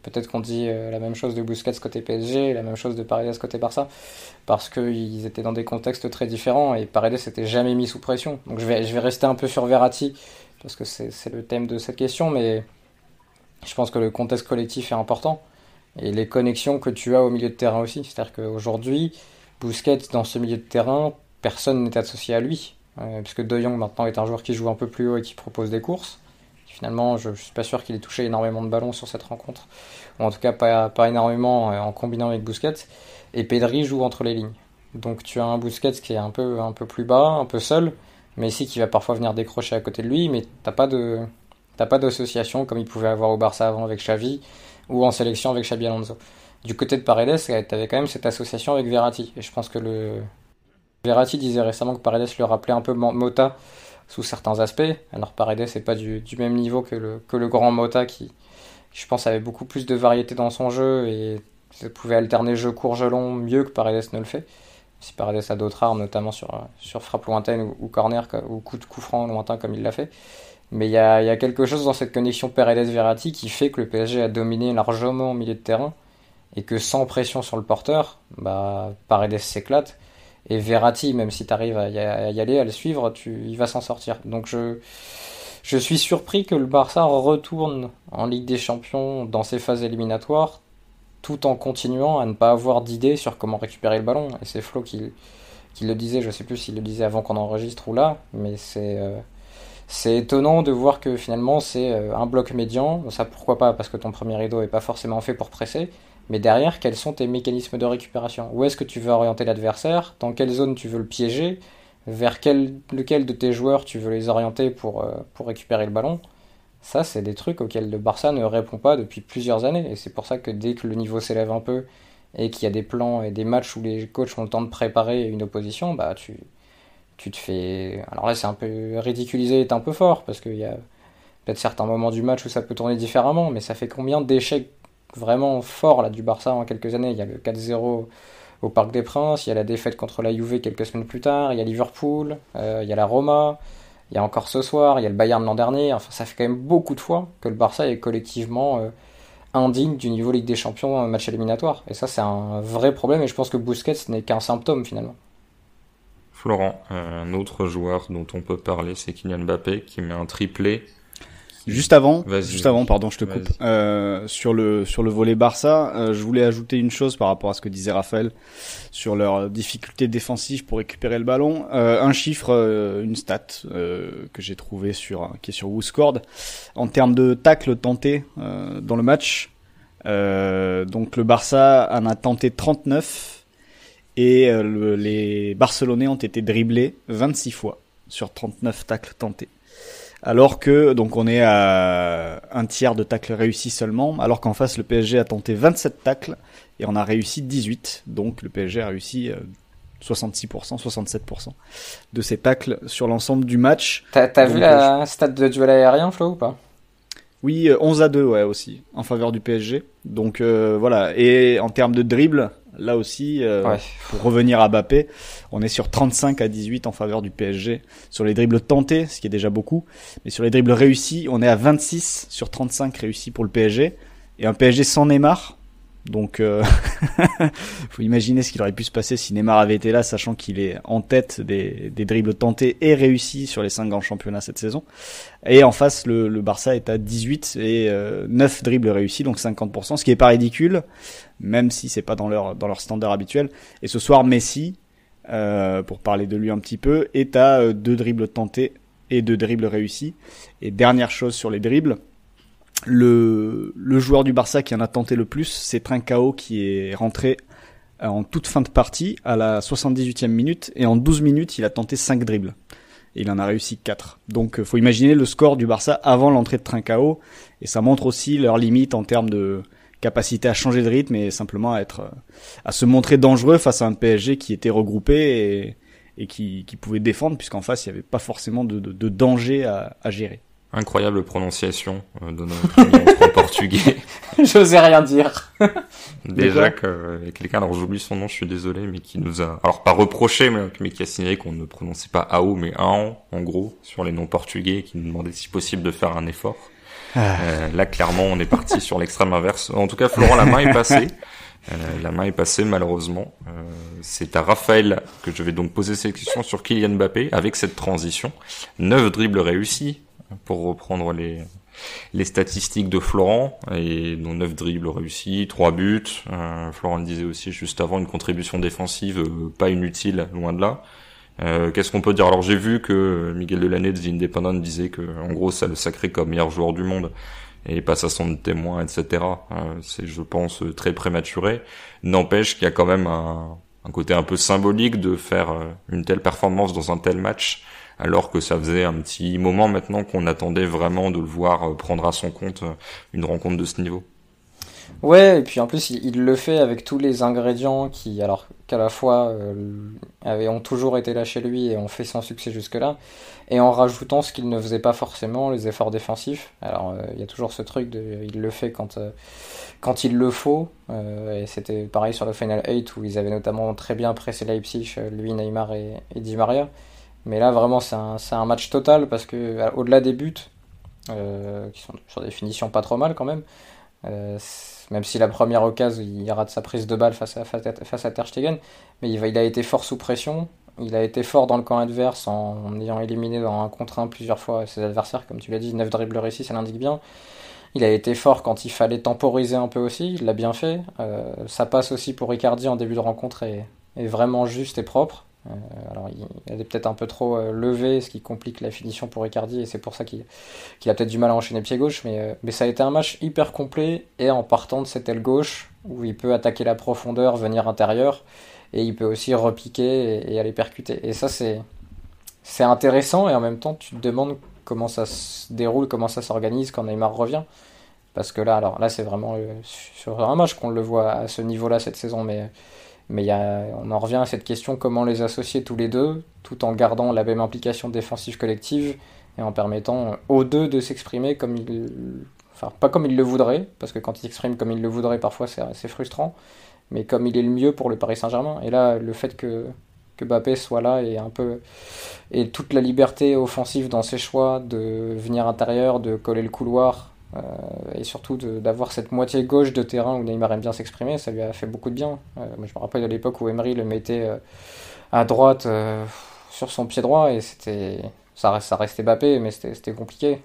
peut-être qu'on dit la même chose de Busquets côté PSG et la même chose de Paredes côté Barça, parce qu'ils étaient dans des contextes très différents et Paredes s'était jamais mis sous pression. Donc je vais rester un peu sur Verratti, parce que c'est le thème de cette question, mais je pense que le contexte collectif est important. Et les connexions que tu as au milieu de terrain aussi. C'est-à-dire qu'aujourd'hui, Busquets, dans ce milieu de terrain, personne n'est associé à lui. Puisque De Jong, maintenant, est un joueur qui joue un peu plus haut et qui propose des courses. Finalement, je ne suis pas sûr qu'il ait touché énormément de ballons sur cette rencontre. Ou en tout cas, pas énormément en combinant avec Busquets. Et Pedri joue entre les lignes. Donc tu as un Busquets qui est un peu plus bas, un peu seul, mais ici qui va parfois venir décrocher à côté de lui, mais t'as pas d'association comme il pouvait avoir au Barça avant avec Xavi, ou en sélection avec Xabi Alonso. Du côté de Paredes, tu avais quand même cette association avec Verratti. Et je pense que Verratti disait récemment que Paredes lui rappelait un peu Mota sous certains aspects. Alors Paredes n'est pas du même niveau que le grand Mota qui, je pense, avait beaucoup plus de variété dans son jeu et pouvait alterner jeu court, jeu long mieux que Paredes ne le fait. Si Paredes a d'autres armes, notamment sur frappe lointaine ou corner ou coup franc lointain comme il l'a fait. Mais il y a quelque chose dans cette connexion Paredes-Verratti qui fait que le PSG a dominé largement au milieu de terrain et que sans pression sur le porteur, Paredes s'éclate et Verratti, même si tu arrives à y aller, à le suivre, il va s'en sortir. Donc je suis surpris que le Barça retourne en Ligue des Champions dans ses phases éliminatoires tout en continuant à ne pas avoir d'idée sur comment récupérer le ballon. Et c'est Flo qui le disait, je sais plus s'il le disait avant qu'on enregistre ou là, mais c'est étonnant de voir que finalement c'est un bloc médian. Ça, pourquoi pas, parce que ton premier rideau est pas forcément fait pour presser, mais derrière, quels sont tes mécanismes de récupération? Où est-ce que tu veux orienter l'adversaire? Dans quelle zone tu veux le piéger? Vers lequel de tes joueurs tu veux les orienter pour récupérer le ballon? Ça, c'est des trucs auxquels le Barça ne répond pas depuis plusieurs années. Et c'est pour ça que dès que le niveau s'élève un peu et qu'il y a des plans et des matchs où les coachs ont le temps de préparer une opposition, tu te fais... Alors là, c'est un peu ridiculisé, est un peu fort, parce qu'il y a peut-être certains moments du match où ça peut tourner différemment, mais ça fait combien d'échecs vraiment forts là, du Barça en quelques années? Il y a le 4-0 au Parc des Princes, il y a la défaite contre la Juve quelques semaines plus tard, il y a Liverpool, il y a la Roma, il y a encore ce soir, il y a le Bayern l'an dernier. Enfin, ça fait quand même beaucoup de fois que le Barça est collectivement indigne du niveau Ligue des Champions match éliminatoire. Et ça, c'est un vrai problème, et je pense que Busquets n'est qu'un symptôme finalement. Florent, un autre joueur dont on peut parler, c'est Kylian Mbappé qui met un triplé. Juste avant, pardon, je te coupe. Sur le volet Barça, je voulais ajouter une chose par rapport à ce que disait Raphaël sur leur difficulté défensive pour récupérer le ballon. Un chiffre, une stat que j'ai trouvé qui est sur WhoScored en termes de tacles tentés dans le match. Donc le Barça en a tenté 39 et les Barcelonais ont été dribblés 26 fois sur 39 tacles tentés. Alors que, donc, on est à un tiers de tacles réussis seulement, alors qu'en face, le PSG a tenté 27 tacles et on a réussi 18. Donc, le PSG a réussi 66%, 67% de ses tacles sur l'ensemble du match. T'as vu la stat de duel aérien, Flo, ou pas? Oui, 11-2, ouais, aussi, en faveur du PSG. Donc voilà, et en termes de dribble, là aussi, pour revenir à Mbappé, on est sur 35-18 en faveur du PSG. Sur les dribbles tentés, ce qui est déjà beaucoup, mais sur les dribbles réussis, on est à 26 sur 35 réussis pour le PSG. Et un PSG sans Neymar. Donc, faut imaginer ce qu'il aurait pu se passer si Neymar avait été là, sachant qu'il est en tête des dribbles tentés et réussis sur les 5 grands championnats cette saison. Et en face, le Barça est à 18 et 9 dribbles réussis, donc 50%, ce qui est pas ridicule, même si c'est pas dans leur standard habituel. Et ce soir, Messi, pour parler de lui un petit peu, est à 2 dribbles tentés et 2 dribbles réussis. Et dernière chose sur les dribbles, le joueur du Barça qui en a tenté le plus, c'est Trincao, qui est rentré en toute fin de partie à la 78e minute, et en 12 minutes il a tenté 5 dribbles et il en a réussi 4. Donc faut imaginer le score du Barça avant l'entrée de Trincao, et ça montre aussi leurs limites en termes de capacité à changer de rythme et simplement à se montrer dangereux face à un PSG qui était regroupé et qui pouvait défendre, puisqu'en face il n'y avait pas forcément de danger à gérer. Incroyable prononciation de notre ami en portugais. J'osais rien dire. Déjà que quelqu'un, alors j'oublie son nom, je suis désolé, mais qui nous a, alors pas reproché, mais qui a signalé qu'on ne prononçait pas AO, mais AN, en gros, sur les noms portugais, qui nous demandait si possible de faire un effort. Là, clairement, on est parti sur l'extrême inverse. En tout cas, Florent, la main est passée. La main est passée, malheureusement. C'est à Raphaël que je vais donc poser cette question sur Kylian Mbappé, avec cette transition. 9 dribbles réussis, pour reprendre les statistiques de Florent, et dont 9 dribbles réussis, 3 buts. Florent le disait aussi juste avant, une contribution défensive pas inutile, loin de là. Qu'est-ce qu'on peut dire? Alors j'ai vu que Miguel Delaney de The Independent disait que en gros ça le sacrait comme meilleur joueur du monde et passe à son témoin, etc. C'est, je pense, très prématuré. N'empêche qu'il y a quand même un côté un peu symbolique de faire une telle performance dans un tel match, alors que ça faisait un petit moment maintenant qu'on attendait vraiment de le voir prendre à son compte une rencontre de ce niveau. Ouais, et puis en plus il le fait avec tous les ingrédients qui, alors qu'à la fois ont toujours été là chez lui et ont fait son succès jusque-là, et en rajoutant ce qu'il ne faisait pas forcément, les efforts défensifs. Alors il y a toujours ce truc il le fait quand il le faut, et c'était pareil sur le Final 8 où ils avaient notamment très bien pressé Leipzig, lui, Neymar et Di Maria. Mais là, vraiment, c'est un match total parce que, au-delà des buts, qui sont sur des finitions pas trop mal quand même, même si la première occasion, il rate sa prise de balle face à Ter Stegen, mais il a été fort sous pression, il a été fort dans le camp adverse en ayant éliminé dans un contre un plusieurs fois ses adversaires, comme tu l'as dit, 9 dribbles réussis, ça l'indique bien. Il a été fort quand il fallait temporiser un peu aussi, il l'a bien fait. Ça passe aussi pour Icardi en début de rencontre est vraiment juste et propre. Alors il a peut-être un peu trop levé, ce qui complique la finition pour Icardi, et c'est pour ça qu'il a peut-être du mal à enchaîner pied gauche, mais ça a été un match hyper complet, et en partant de cette aile gauche où il peut attaquer la profondeur, venir intérieur, et il peut aussi repiquer et aller percuter. Et ça c'est intéressant, et en même temps tu te demandes comment ça se déroule, comment ça s'organise quand Neymar revient, parce que là c'est vraiment sur un match qu'on le voit à ce niveau-là cette saison, mais on en revient à cette question, comment les associer tous les deux, tout en gardant la même implication défensive collective, et en permettant aux deux de s'exprimer pas comme ils le voudraient, parce que quand ils s'expriment comme ils le voudraient, parfois c'est frustrant, mais comme il est le mieux pour le Paris Saint-Germain. Et là, le fait que Mbappé soit là et toute la liberté offensive dans ses choix, de venir intérieur, de coller le couloir, et surtout d'avoir cette moitié gauche de terrain où Neymar aime bien s'exprimer, ça lui a fait beaucoup de bien. Moi, je me rappelle de l'époque où Emery le mettait à droite sur son pied droit, et ça restait Mbappé, mais c'était compliqué.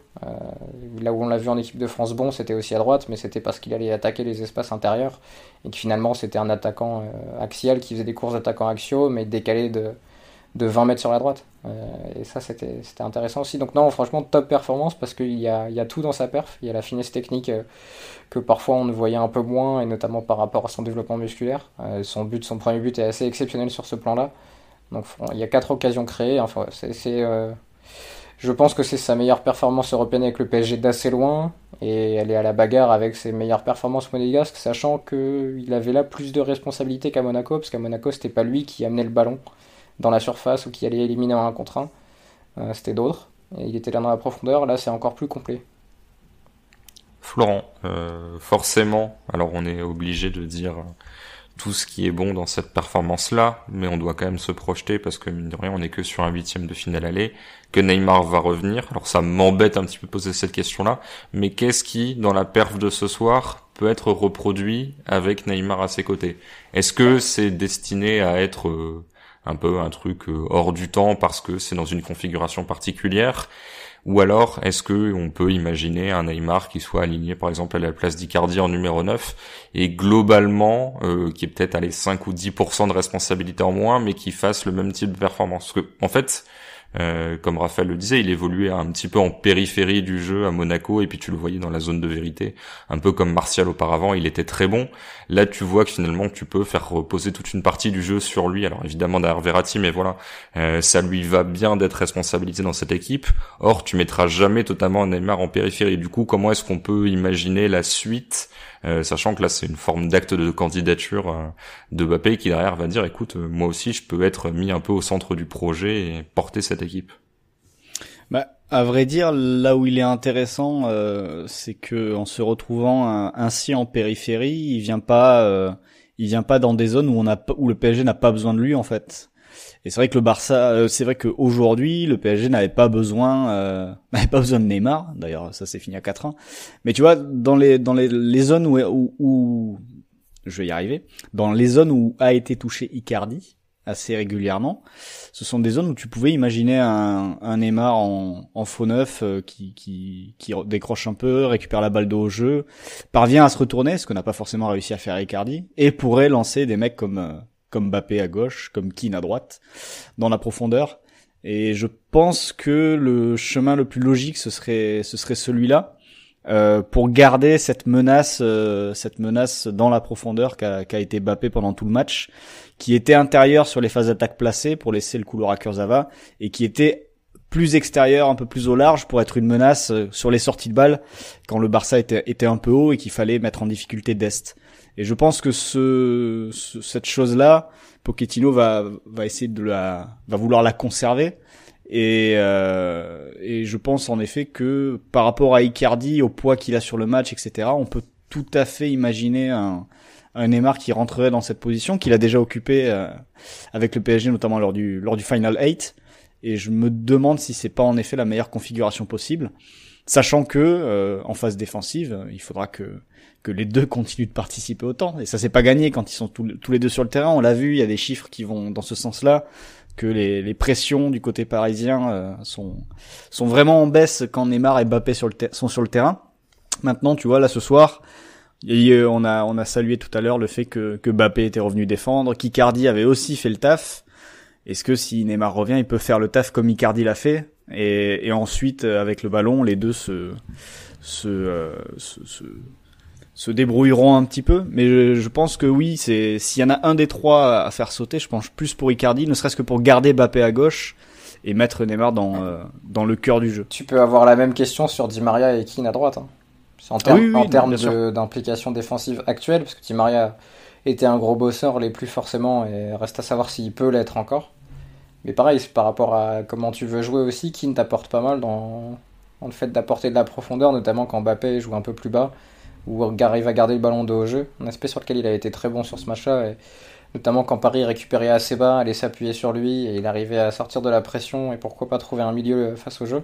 Là où on l'a vu en équipe de France, bon, c'était aussi à droite, mais c'était parce qu'il allait attaquer les espaces intérieurs, et que finalement c'était un attaquant axial qui faisait des courses d'attaquant axiaux, mais décalé de 20 mètres sur la droite. Et ça, c'était intéressant aussi. Donc non, franchement, top performance, parce qu'il y a tout dans sa perf. Il y a la finesse technique que parfois on ne voyait un peu moins, et notamment par rapport à son développement musculaire. Son premier but est assez exceptionnel sur ce plan-là. Donc il y a 4 occasions créées. Enfin, je pense que c'est sa meilleure performance européenne avec le PSG d'assez loin, et elle est à la bagarre avec ses meilleures performances monégasques, sachant qu'il avait là plus de responsabilités qu'à Monaco, parce qu'à Monaco, c'était pas lui qui amenait le ballon dans la surface ou qui allait éliminer en 1 contre 1, c'était d'autres, et il était là dans la profondeur. Là c'est encore plus complet. Florent, forcément, alors on est obligé de dire tout ce qui est bon dans cette performance-là, mais on doit quand même se projeter parce que mine de rien, on n'est que sur un 8e de finale aller, que Neymar va revenir. Alors ça m'embête un petit peu de poser cette question-là, mais qu'est-ce qui, dans la perf de ce soir, peut être reproduit avec Neymar à ses côtés? Est-ce que c'est destiné à être un peu un truc hors du temps parce que c'est dans une configuration particulière? Ou alors, est-ce que on peut imaginer un Neymar qui soit aligné, par exemple, à la place d'Icardi en numéro 9, et globalement, qui est peut-être à les 5 ou 10% de responsabilité en moins, mais qui fasse le même type de performance? Parce que, en fait, comme Raphaël le disait, il évoluait un petit peu en périphérie du jeu à Monaco, et puis tu le voyais dans la zone de vérité, un peu comme Martial auparavant, il était très bon. Là, tu vois que finalement, tu peux faire reposer toute une partie du jeu sur lui, alors évidemment derrière Verratti, mais voilà, ça lui va bien d'être responsabilisé dans cette équipe. Or, tu mettras jamais totalement Neymar en périphérie. Du coup, comment est-ce qu'on peut imaginer la suite, sachant que là, c'est une forme d'acte de candidature de Mbappé qui derrière va dire, écoute, moi aussi, je peux être mis un peu au centre du projet et porter cette équipe. Bah, à vrai dire, là où il est intéressant, c'est que en se retrouvant ainsi en périphérie, il vient pas dans des zones où le PSG n'a pas besoin de lui en fait. Et c'est vrai que le Barça, c'est vrai qu'aujourd'hui le PSG n'avait pas besoin de Neymar. D'ailleurs, ça s'est fini à 4-1. Mais tu vois, dans les zones où je vais y arriver, dans les zones où a été touché Icardi assez régulièrement, ce sont des zones où tu pouvais imaginer un Neymar en faux neuf qui décroche un peu, récupère la balle de haut jeu, parvient à se retourner, ce qu'on n'a pas forcément réussi à faire Icardi, et pourrait lancer des mecs comme Mbappé à gauche, comme Keane à droite, dans la profondeur. Et je pense que le chemin le plus logique ce serait celui-là, pour garder cette menace dans la profondeur qu'a été Mbappé pendant tout le match, qui était intérieur sur les phases d'attaque placées pour laisser le couloir à Kurzawa, et qui était plus extérieur, un peu plus au large, pour être une menace sur les sorties de balle quand le Barça était un peu haut et qu'il fallait mettre en difficulté Dest. Et je pense que cette chose-là, Pochettino va essayer va vouloir la conserver. Et je pense en effet que par rapport à Icardi, au poids qu'il a sur le match, etc., on peut tout à fait imaginer un Neymar qui rentrerait dans cette position, qu'il a déjà occupé avec le PSG, notamment lors du Final 8. Et je me demande si c'est pas en effet la meilleure configuration possible, sachant que en phase défensive, il faudra que les deux continuent de participer autant. Et ça c'est pas gagné quand ils sont tous les deux sur le terrain. On l'a vu, il y a des chiffres qui vont dans ce sens-là, que les pressions du côté parisien sont vraiment en baisse quand Neymar et Mbappé sont sur le terrain. Maintenant, tu vois, là ce soir, on a salué tout à l'heure le fait que Mbappé était revenu défendre, qu'Icardi avait aussi fait le taf. Est-ce que si Neymar revient, il peut faire le taf comme Icardi l'a fait, et ensuite avec le ballon, les deux se débrouilleront un petit peu, mais je pense que oui, s'il y en a un des trois à faire sauter, je pense plus pour Icardi, ne serait-ce que pour garder Mbappé à gauche et mettre Neymar dans le cœur du jeu. Tu peux avoir la même question sur Di Maria et Keane à droite. Hein. C'est en termes d'implication défensive actuelle, parce que Di Maria était un gros bosseur, l'est plus forcément, et reste à savoir s'il peut l'être encore. Mais pareil, c'est par rapport à comment tu veux jouer aussi, Keane t'apporte pas mal dans le fait d'apporter de la profondeur, notamment quand Mbappé joue un peu plus bas, ou arrive à garder le ballon de haut jeu, un aspect sur lequel il a été très bon sur ce match-là, et notamment quand Paris récupérait assez bas, allait s'appuyer sur lui, et il arrivait à sortir de la pression, et pourquoi pas trouver un milieu face au jeu.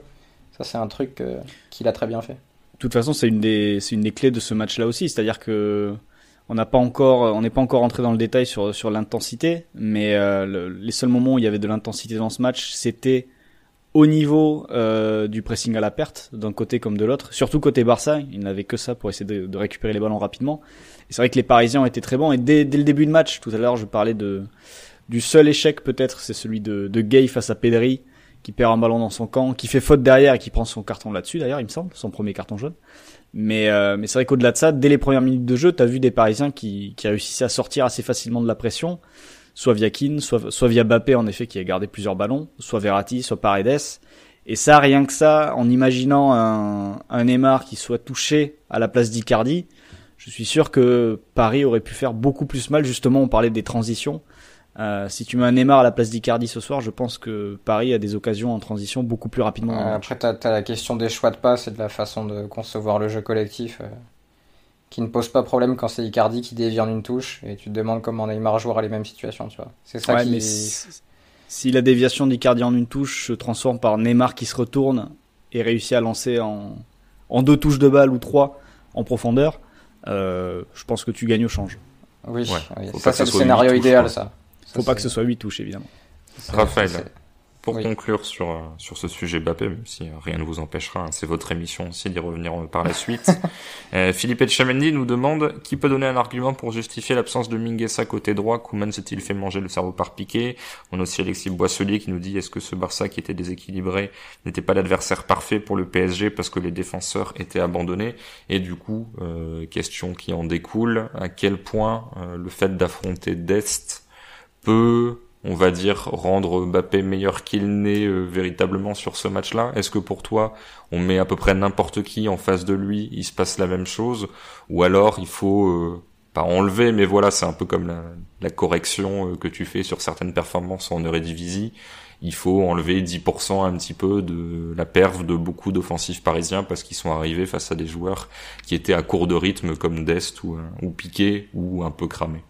Ça, c'est un truc qu'il a très bien fait. De toute façon, c'est une des clés de ce match-là aussi, c'est-à-dire que on n'est pas encore entré dans le détail sur l'intensité, mais les seuls moments où il y avait de l'intensité dans ce match, c'était au niveau du pressing à la perte, d'un côté comme de l'autre, surtout côté Barça, ils n'avaient que ça pour essayer de récupérer les ballons rapidement. Et c'est vrai que les Parisiens ont été très bons, et dès le début de match, tout à l'heure je parlais du seul échec peut-être, c'est celui de Gueye face à Pedri, qui perd un ballon dans son camp, qui fait faute derrière et qui prend son carton là-dessus d'ailleurs, il me semble, son premier carton jaune. Mais c'est vrai qu'au-delà de ça, dès les premières minutes de jeu, t'as vu des Parisiens qui réussissaient à sortir assez facilement de la pression, soit via Keane, soit via Mbappé en effet qui a gardé plusieurs ballons, soit Verratti, soit Paredes. Et ça, rien que ça, en imaginant un Neymar qui soit touché à la place d'Icardi, je suis sûr que Paris aurait pu faire beaucoup plus mal. Justement, on parlait des transitions. Si tu mets un Neymar à la place d'Icardi ce soir, je pense que Paris a des occasions en transition beaucoup plus rapidement. Après, t'as la question des choix de passe et de la façon de concevoir le jeu collectif qui ne pose pas problème quand c'est Icardi qui dévie en une touche et tu te demandes comment Neymar jouera les mêmes situations, tu vois. C'est ça mais si la déviation d'Icardi en une touche se transforme par Neymar qui se retourne et réussit à lancer en 2 touches de balle ou 3 en profondeur, je pense que tu gagnes au change. Oui, ça c'est le scénario idéal, ça. Faut pas que ce soit 8 touches, évidemment. Raphaël, pour conclure sur ce sujet Mbappé, même si rien ne vous empêchera, hein, c'est votre émission aussi d'y revenir par la suite. Philippe Etchamendi nous demande qui peut donner un argument pour justifier l'absence de Mingueza côté droit. Koeman s'est-il fait manger le cerveau par Piqué? On a aussi Alexis Boisselier qui nous dit est-ce que ce Barça qui était déséquilibré n'était pas l'adversaire parfait pour le PSG parce que les défenseurs étaient abandonnés? Et du coup, question qui en découle, à quel point le fait d'affronter Dest peut, on va dire, rendre Mbappé meilleur qu'il n'est véritablement sur ce match-là? Est-ce que pour toi, on met à peu près n'importe qui en face de lui, il se passe la même chose? Ou alors, il faut, pas enlever, mais voilà, c'est un peu comme la correction que tu fais sur certaines performances en Eredivisie. Il faut enlever 10% un petit peu de la perf de beaucoup d'offensifs parisiens parce qu'ils sont arrivés face à des joueurs qui étaient à court de rythme comme Dest ou Piqué ou un peu cramés.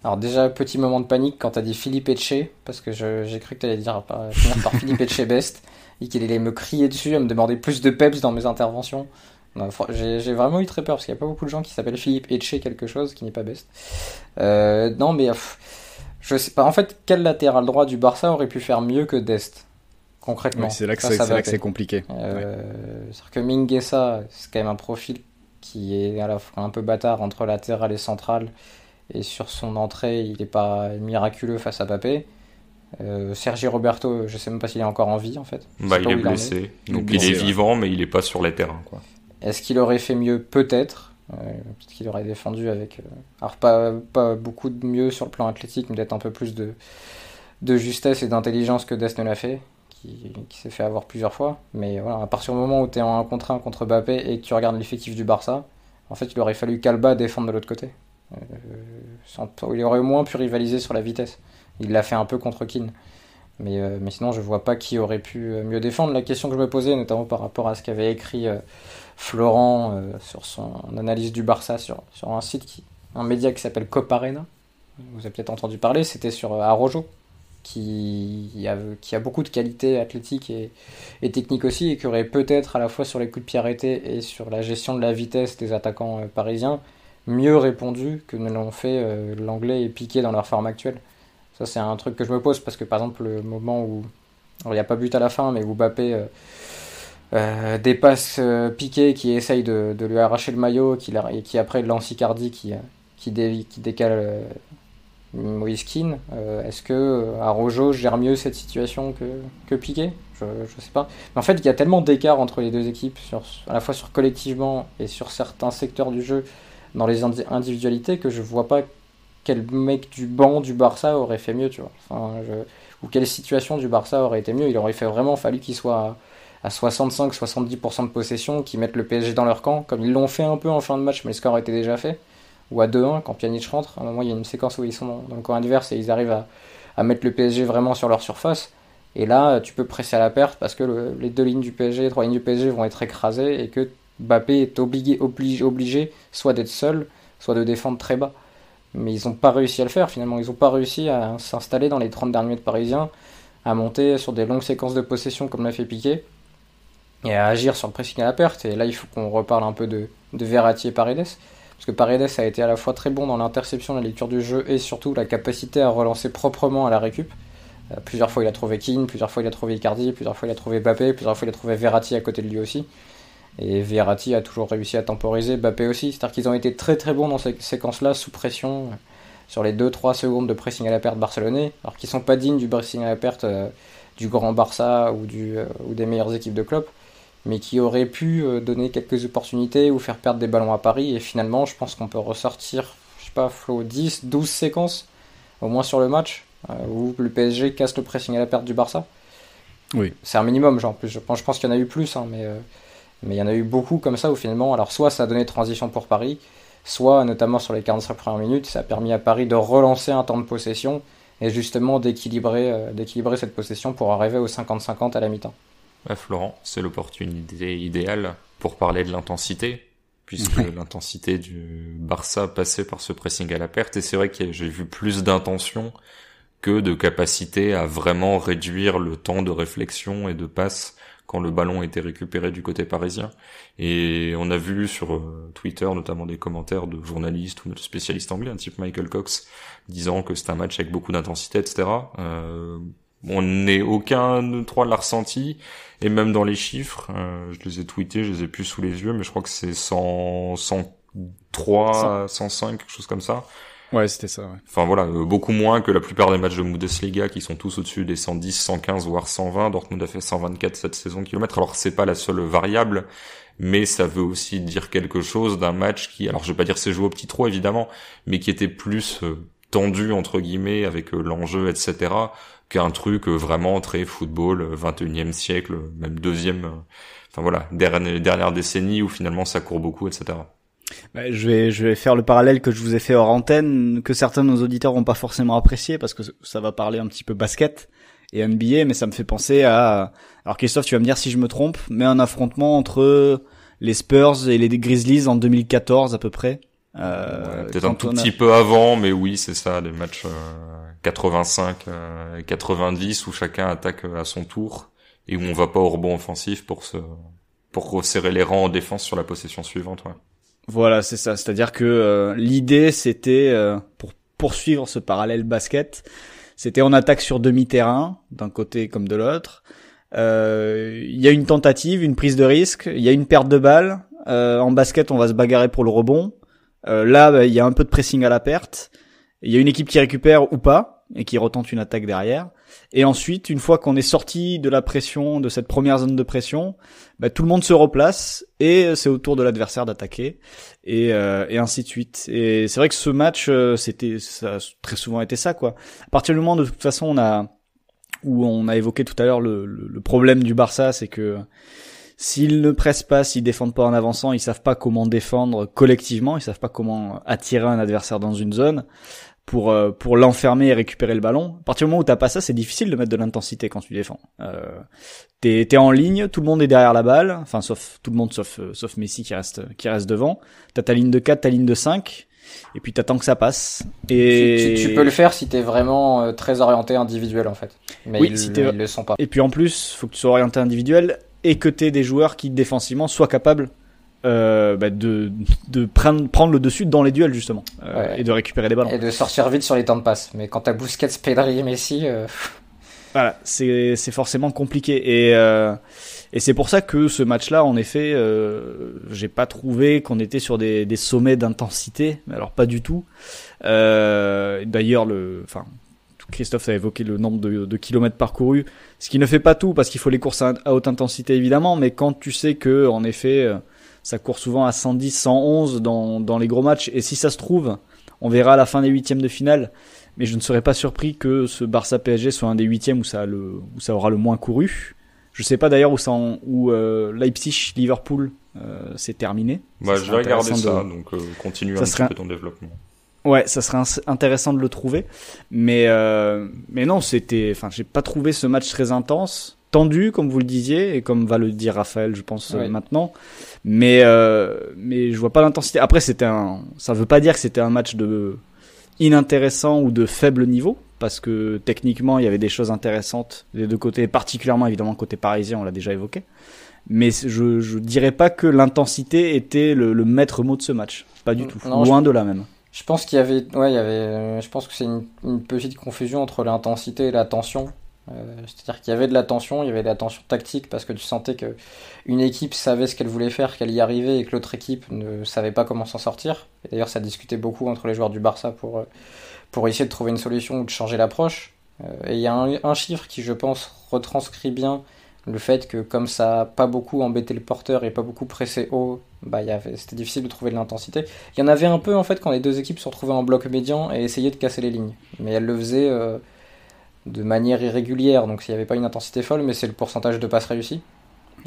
Alors déjà, petit moment de panique quand t'as dit Philippe Etché, parce que j'ai cru que t'allais finir par Philippe Etché Best, et qu'il allait me crier dessus, à me demander plus de peps dans mes interventions. Non, j'ai vraiment eu très peur, parce qu'il n'y a pas beaucoup de gens qui s'appellent Philippe Etché quelque chose, qui n'est pas Best. Non, mais je sais pas. En fait, quel latéral droit du Barça aurait pu faire mieux que Dest, concrètement? Oui, c'est là que c'est compliqué. C'est-à-dire que Mingueza, c'est quand même un profil qui est à la fois un peu bâtard entre latéral et central, et sur son entrée, il n'est pas miraculeux face à Mbappé. Sergi Roberto, je sais même pas s'il est encore en vie en fait. Il est blessé, donc il est vivant, mais il est pas sur les terrains, quoi. Est-ce qu'il aurait fait mieux? Peut-être. Peut-être qu'il aurait défendu avec... alors pas beaucoup de mieux sur le plan athlétique, mais peut-être un peu plus de justesse et d'intelligence que Dest ne l'a fait, qui s'est fait avoir plusieurs fois. Mais voilà, à partir du moment où tu es en 1 contre 1 contre Mbappé et que tu regardes l'effectif du Barça, en fait il aurait fallu qu'Alba défende de l'autre côté. Il aurait au moins pu rivaliser sur la vitesse. Il l'a fait un peu contre Keane, mais sinon je vois pas qui aurait pu mieux défendre. La question que je me posais, notamment par rapport à ce qu'avait écrit Florent sur son analyse du Barça sur un site, un média qui s'appelle Coparena, vous avez peut-être entendu parler, c'était sur Araujo, qui a beaucoup de qualités athlétiques et techniques aussi, et qui aurait peut-être à la fois sur les coups de pied arrêtés et sur la gestion de la vitesse des attaquants parisiens mieux répondu que ne l'ont fait Langlais et Piqué dans leur forme actuelle. Ça, c'est un truc que je me pose, parce que par exemple, le moment où il n'y a pas but à la fin, mais où Mbappé dépasse Piqué qui essaye de lui arracher le maillot et qui après lance Icardi qui décale Moïse Kean, est-ce que Araujo gère mieux cette situation que Piqué? Je sais pas. Mais en fait, il y a tellement d'écart entre les deux équipes, à la fois sur collectivement et sur certains secteurs du jeu, dans les individualités, que je vois pas quel mec du banc du Barça aurait fait mieux, tu vois. Ou quelle situation du Barça aurait été mieux. Il aurait vraiment fallu qu'il soit à 65-70% de possession, qu'ils mettent le PSG dans leur camp, comme ils l'ont fait un peu en fin de match, mais le score était déjà fait. Ou à 2-1, quand Pjanic rentre. À un moment, il y a une séquence où ils sont dans le camp adverse et ils arrivent à mettre le PSG vraiment sur leur surface. Et là, tu peux presser à la perte parce que les 3 lignes du PSG vont être écrasées et que Mbappé est obligé soit d'être seul, soit de défendre très bas. Mais ils n'ont pas réussi à le faire finalement. Ils n'ont pas réussi à s'installer dans les 30 derniers mètres parisiens, à monter sur des longues séquences de possession comme l'a fait Piqué, et à agir sur le pressing à la perte. Et là, il faut qu'on reparle un peu de Verratti et Paredes. Parce que Paredes a été à la fois très bon dans l'interception, la lecture du jeu, et surtout la capacité à relancer proprement à la récup. Plusieurs fois il a trouvé Keane, plusieurs fois il a trouvé Icardi, plusieurs fois il a trouvé Mbappé, plusieurs fois il a trouvé Verratti à côté de lui aussi. Et Verratti a toujours réussi à temporiser, Mbappé aussi. C'est-à-dire qu'ils ont été très très bons dans ces séquences-là, sous pression, sur les 2-3 secondes de pressing à la perte barcelonais, alors qu'ils sont pas dignes du pressing à la perte du grand Barça ou des meilleures équipes de Klopp, mais qui auraient pu donner quelques opportunités ou faire perdre des ballons à Paris. Et finalement, je pense qu'on peut ressortir, je sais pas, Flo, 10, 12 séquences, au moins sur le match, où le PSG casse le pressing à la perte du Barça. Oui. C'est un minimum, genre, en plus. Je pense qu'il y en a eu plus, hein, mais il y en a eu beaucoup comme ça où finalement, alors soit ça a donné transition pour Paris, soit notamment sur les 45 premières minutes, ça a permis à Paris de relancer un temps de possession et justement d'équilibrer cette possession pour arriver au 50-50 à la mi-temps. Ouais, Florent, c'est l'opportunité idéale pour parler de l'intensité, puisque l'intensité du Barça passait par ce pressing à la perte, et c'est vrai que j'ai vu plus d'intention que de capacité à vraiment réduire le temps de réflexion et de passe quand le ballon était récupéré du côté parisien. Et on a vu sur Twitter notamment des commentaires de journalistes ou de spécialistes anglais, un type Michael Cox, disant que c'est un match avec beaucoup d'intensité, etc. On n'est aucun de trois l'a ressenti, et même dans les chiffres, je les ai tweetés, je les ai plus sous les yeux, mais je crois que c'est 103, 105, quelque chose comme ça. Ouais, c'était ça, ouais. Enfin voilà, beaucoup moins que la plupart des matchs de Bundesliga qui sont tous au-dessus des 110, 115 voire 120. Dortmund a fait 124 cette saison kilomètres. Alors c'est pas la seule variable, mais ça veut aussi dire quelque chose d'un match qui, alors je vais pas dire c'est joué au petit trot évidemment, mais qui était plus tendu entre guillemets avec l'enjeu etc. qu'un truc vraiment très football 21e siècle, même deuxième. Enfin voilà, dernière décennie où finalement ça court beaucoup etc. Bah, je vais faire le parallèle que je vous ai fait hors antenne, que certains de nos auditeurs n'ont pas forcément apprécié, parce que ça va parler un petit peu basket et NBA, mais ça me fait penser à... Alors Christophe, tu vas me dire si je me trompe, mais un affrontement entre les Spurs et les Grizzlies en 2014 à peu près. Peut-être un tout petit peu avant, mais oui, c'est ça, les matchs 85, 90, où chacun attaque à son tour, et où on va pas au rebond offensif pour resserrer les rangs en défense sur la possession suivante, ouais. Voilà, c'est ça. C'est-à-dire que l'idée, c'était, pour poursuivre ce parallèle basket, c'était on attaque sur demi-terrain, d'un côté comme de l'autre. Il y a une tentative, une prise de risque, il y a une perte de balle. En basket, on va se bagarrer pour le rebond. Là, il y a un peu de pressing à la perte. Il y a une équipe qui récupère ou pas, et qui retente une attaque derrière. Et ensuite, une fois qu'on est sorti de la pression, de cette première zone de pression, bah, tout le monde se replace et c'est au tour de l'adversaire d'attaquer et ainsi de suite. Et c'est vrai que ce match, ça a très souvent été ça, quoi. À partir du moment de toute façon où on a évoqué tout à l'heure le problème du Barça, c'est que s'ils ne pressent pas, s'ils défendent pas en avançant, ils savent pas comment défendre collectivement, ils savent pas comment attirer un adversaire dans une zone pour l'enfermer et récupérer le ballon. À partir du moment où t'as pas ça, c'est difficile de mettre de l'intensité quand tu défends. T'es en ligne, tout le monde est derrière la balle, enfin sauf tout le monde sauf Messi qui reste devant. T'as ta ligne de 4, ta ligne de 5 et puis t'attends que ça passe. Et tu peux le faire si t'es vraiment très orienté individuel en fait. Mais oui, ils le sont pas. Et puis en plus, faut que tu sois orienté individuel et que t'aies des joueurs qui défensivement soient capables de prendre le dessus dans les duels justement, et de récupérer les ballons et de sortir vite sur les temps de passe. Mais quand t'as Busquets, Pedri et Messi, voilà, c'est forcément compliqué et c'est pour ça que ce match-là, en effet, j'ai pas trouvé qu'on était sur des sommets d'intensité. Alors pas du tout. D'ailleurs, Christophe a évoqué le nombre de kilomètres parcourus, ce qui ne fait pas tout parce qu'il faut les courses à haute intensité évidemment, mais quand tu sais que en effet ça court souvent à 110, 111 dans les gros matchs. Et si ça se trouve, on verra à la fin des huitièmes de finale. Mais je ne serais pas surpris que ce Barça PSG soit un des huitièmes où ça aura le moins couru. Je sais pas d'ailleurs où Leipzig, Liverpool, s'est terminé. Bah, je vais regarder ça, donc continue un petit peu ton développement. Ouais, ça serait intéressant de le trouver. Mais non, j'ai pas trouvé ce match très intense. Tendu, comme vous le disiez, et comme va le dire Raphaël, je pense, maintenant. Mais je vois pas l'intensité. Après, ça veut pas dire que c'était un match de inintéressant ou de faible niveau, parce que techniquement, il y avait des choses intéressantes des deux côtés, particulièrement évidemment côté parisien, on l'a déjà évoqué. Mais je dirais pas que l'intensité était le maître mot de ce match. Pas du tout. Non, loin de là même. Je pense qu'il y avait, je pense que c'est une petite confusion entre l'intensité et la tension. C'est-à-dire qu'il y avait de la tension, il y avait de la tension tactique parce que tu sentais que une équipe savait ce qu'elle voulait faire, qu'elle y arrivait et que l'autre équipe ne savait pas comment s'en sortir. Et d'ailleurs, ça discutait beaucoup entre les joueurs du Barça pour essayer de trouver une solution ou de changer l'approche. Et il y a un chiffre qui, je pense, retranscrit bien le fait que comme ça n'a pas beaucoup embêté le porteur et pas beaucoup pressé haut, c'était difficile de trouver de l'intensité. Il y en avait un peu en fait quand les deux équipes se retrouvaient en bloc médian et essayaient de casser les lignes. Mais elles le faisaient de manière irrégulière, donc il n'y avait pas une intensité folle, mais c'est le pourcentage de passes réussies.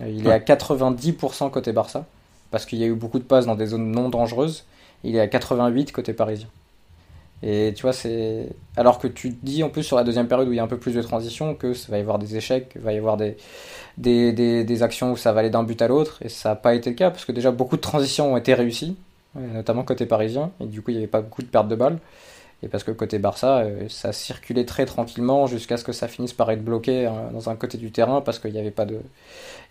Il est à 90% côté Barça, parce qu'il y a eu beaucoup de passes dans des zones non dangereuses. Il est à 88 côté parisien. Et tu vois, c'est alors que tu te dis en plus sur la deuxième période où il y a un peu plus de transition que ça va y avoir des échecs, il va y avoir des actions où ça va aller d'un but à l'autre, et ça n'a pas été le cas parce que déjà beaucoup de transitions ont été réussies, notamment côté parisien, et du coup il n'y avait pas beaucoup de pertes de balles. Et parce que côté Barça, ça circulait très tranquillement jusqu'à ce que ça finisse par être bloqué dans un côté du terrain parce qu'il n'y avait pas il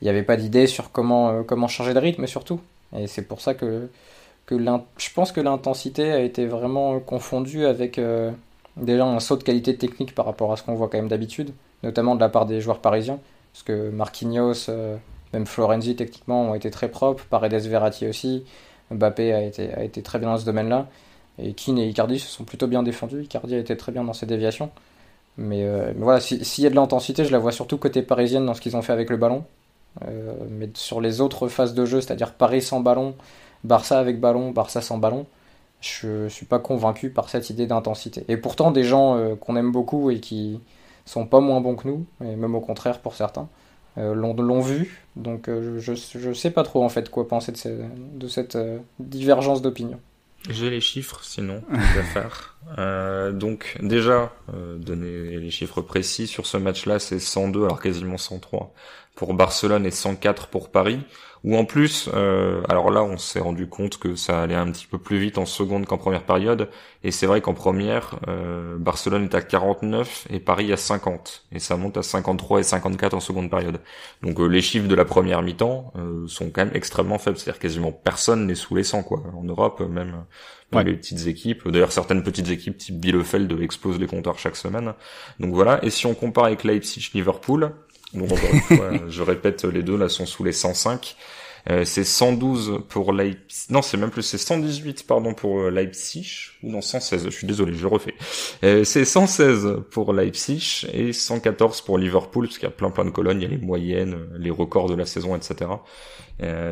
n'y avait pas d'idée sur comment changer de rythme surtout. Et c'est pour ça je pense que l'intensité a été vraiment confondue avec déjà un saut de qualité technique par rapport à ce qu'on voit quand même d'habitude, notamment de la part des joueurs parisiens, parce que Marquinhos, même Florenzi techniquement ont été très propres, Paredes, Verratti aussi, Mbappé a été très bien dans ce domaine-là. Et Keane et Icardi se sont plutôt bien défendus. Icardi a été très bien dans ses déviations. Mais voilà, s'il y a de l'intensité, je la vois surtout côté parisienne dans ce qu'ils ont fait avec le ballon. Mais sur les autres phases de jeu, c'est-à-dire Paris sans ballon, Barça avec ballon, Barça sans ballon, je suis pas convaincu par cette idée d'intensité. Et pourtant, des gens qu'on aime beaucoup et qui sont pas moins bons que nous, et même au contraire pour certains, l'ont vu. Donc je sais pas trop en fait quoi penser de cette divergence d'opinion. J'ai les chiffres, sinon, à faire. Donc, déjà, donner les chiffres précis sur ce match-là, c'est 102, alors quasiment 103 pour Barcelone et 104 pour Paris. Ou en plus, alors là, on s'est rendu compte que ça allait un petit peu plus vite en seconde qu'en première période. Et c'est vrai qu'en première, Barcelone est à 49 et Paris à 50. Et ça monte à 53 et 54 en seconde période. Donc les chiffres de la première mi-temps sont quand même extrêmement faibles. C'est-à-dire quasiment personne n'est sous les 100, quoi. En Europe, même les petites équipes. D'ailleurs, certaines petites équipes type Bielefeld explosent les compteurs chaque semaine. Donc voilà. Et si on compare avec Leipzig-Liverpool, donc encore une fois, je répète, les deux là sont sous les 105. C'est 112 pour Leipzig. Non, c'est même plus, c'est 118 pardon pour Leipzig ou non 116. Je suis désolé, je refais. C'est 116 pour Leipzig et 114 pour Liverpool parce qu'il y a plein de colonnes, il y a les moyennes, les records de la saison, etc.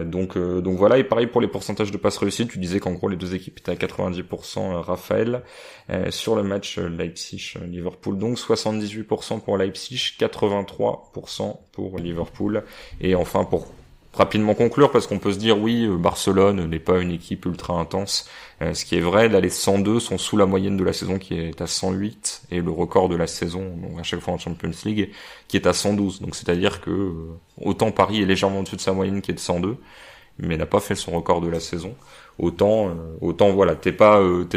Donc voilà. Et pareil pour les pourcentages de passes réussies. Tu disais qu'en gros les deux équipes étaient à 90%. Raphaël sur le match Leipzig-Liverpool. Donc 78% pour Leipzig, 83% pour Liverpool. Et enfin pour rapidement conclure, parce qu'on peut se dire oui, Barcelone n'est pas une équipe ultra intense, ce qui est vrai. Là les 102 sont sous la moyenne de la saison qui est à 108 et le record de la saison donc à chaque fois en Champions League qui est à 112. Donc c'est-à-dire que autant Paris est légèrement au-dessus de sa moyenne qui est de 102 mais n'a pas fait son record de la saison, autant voilà, t'es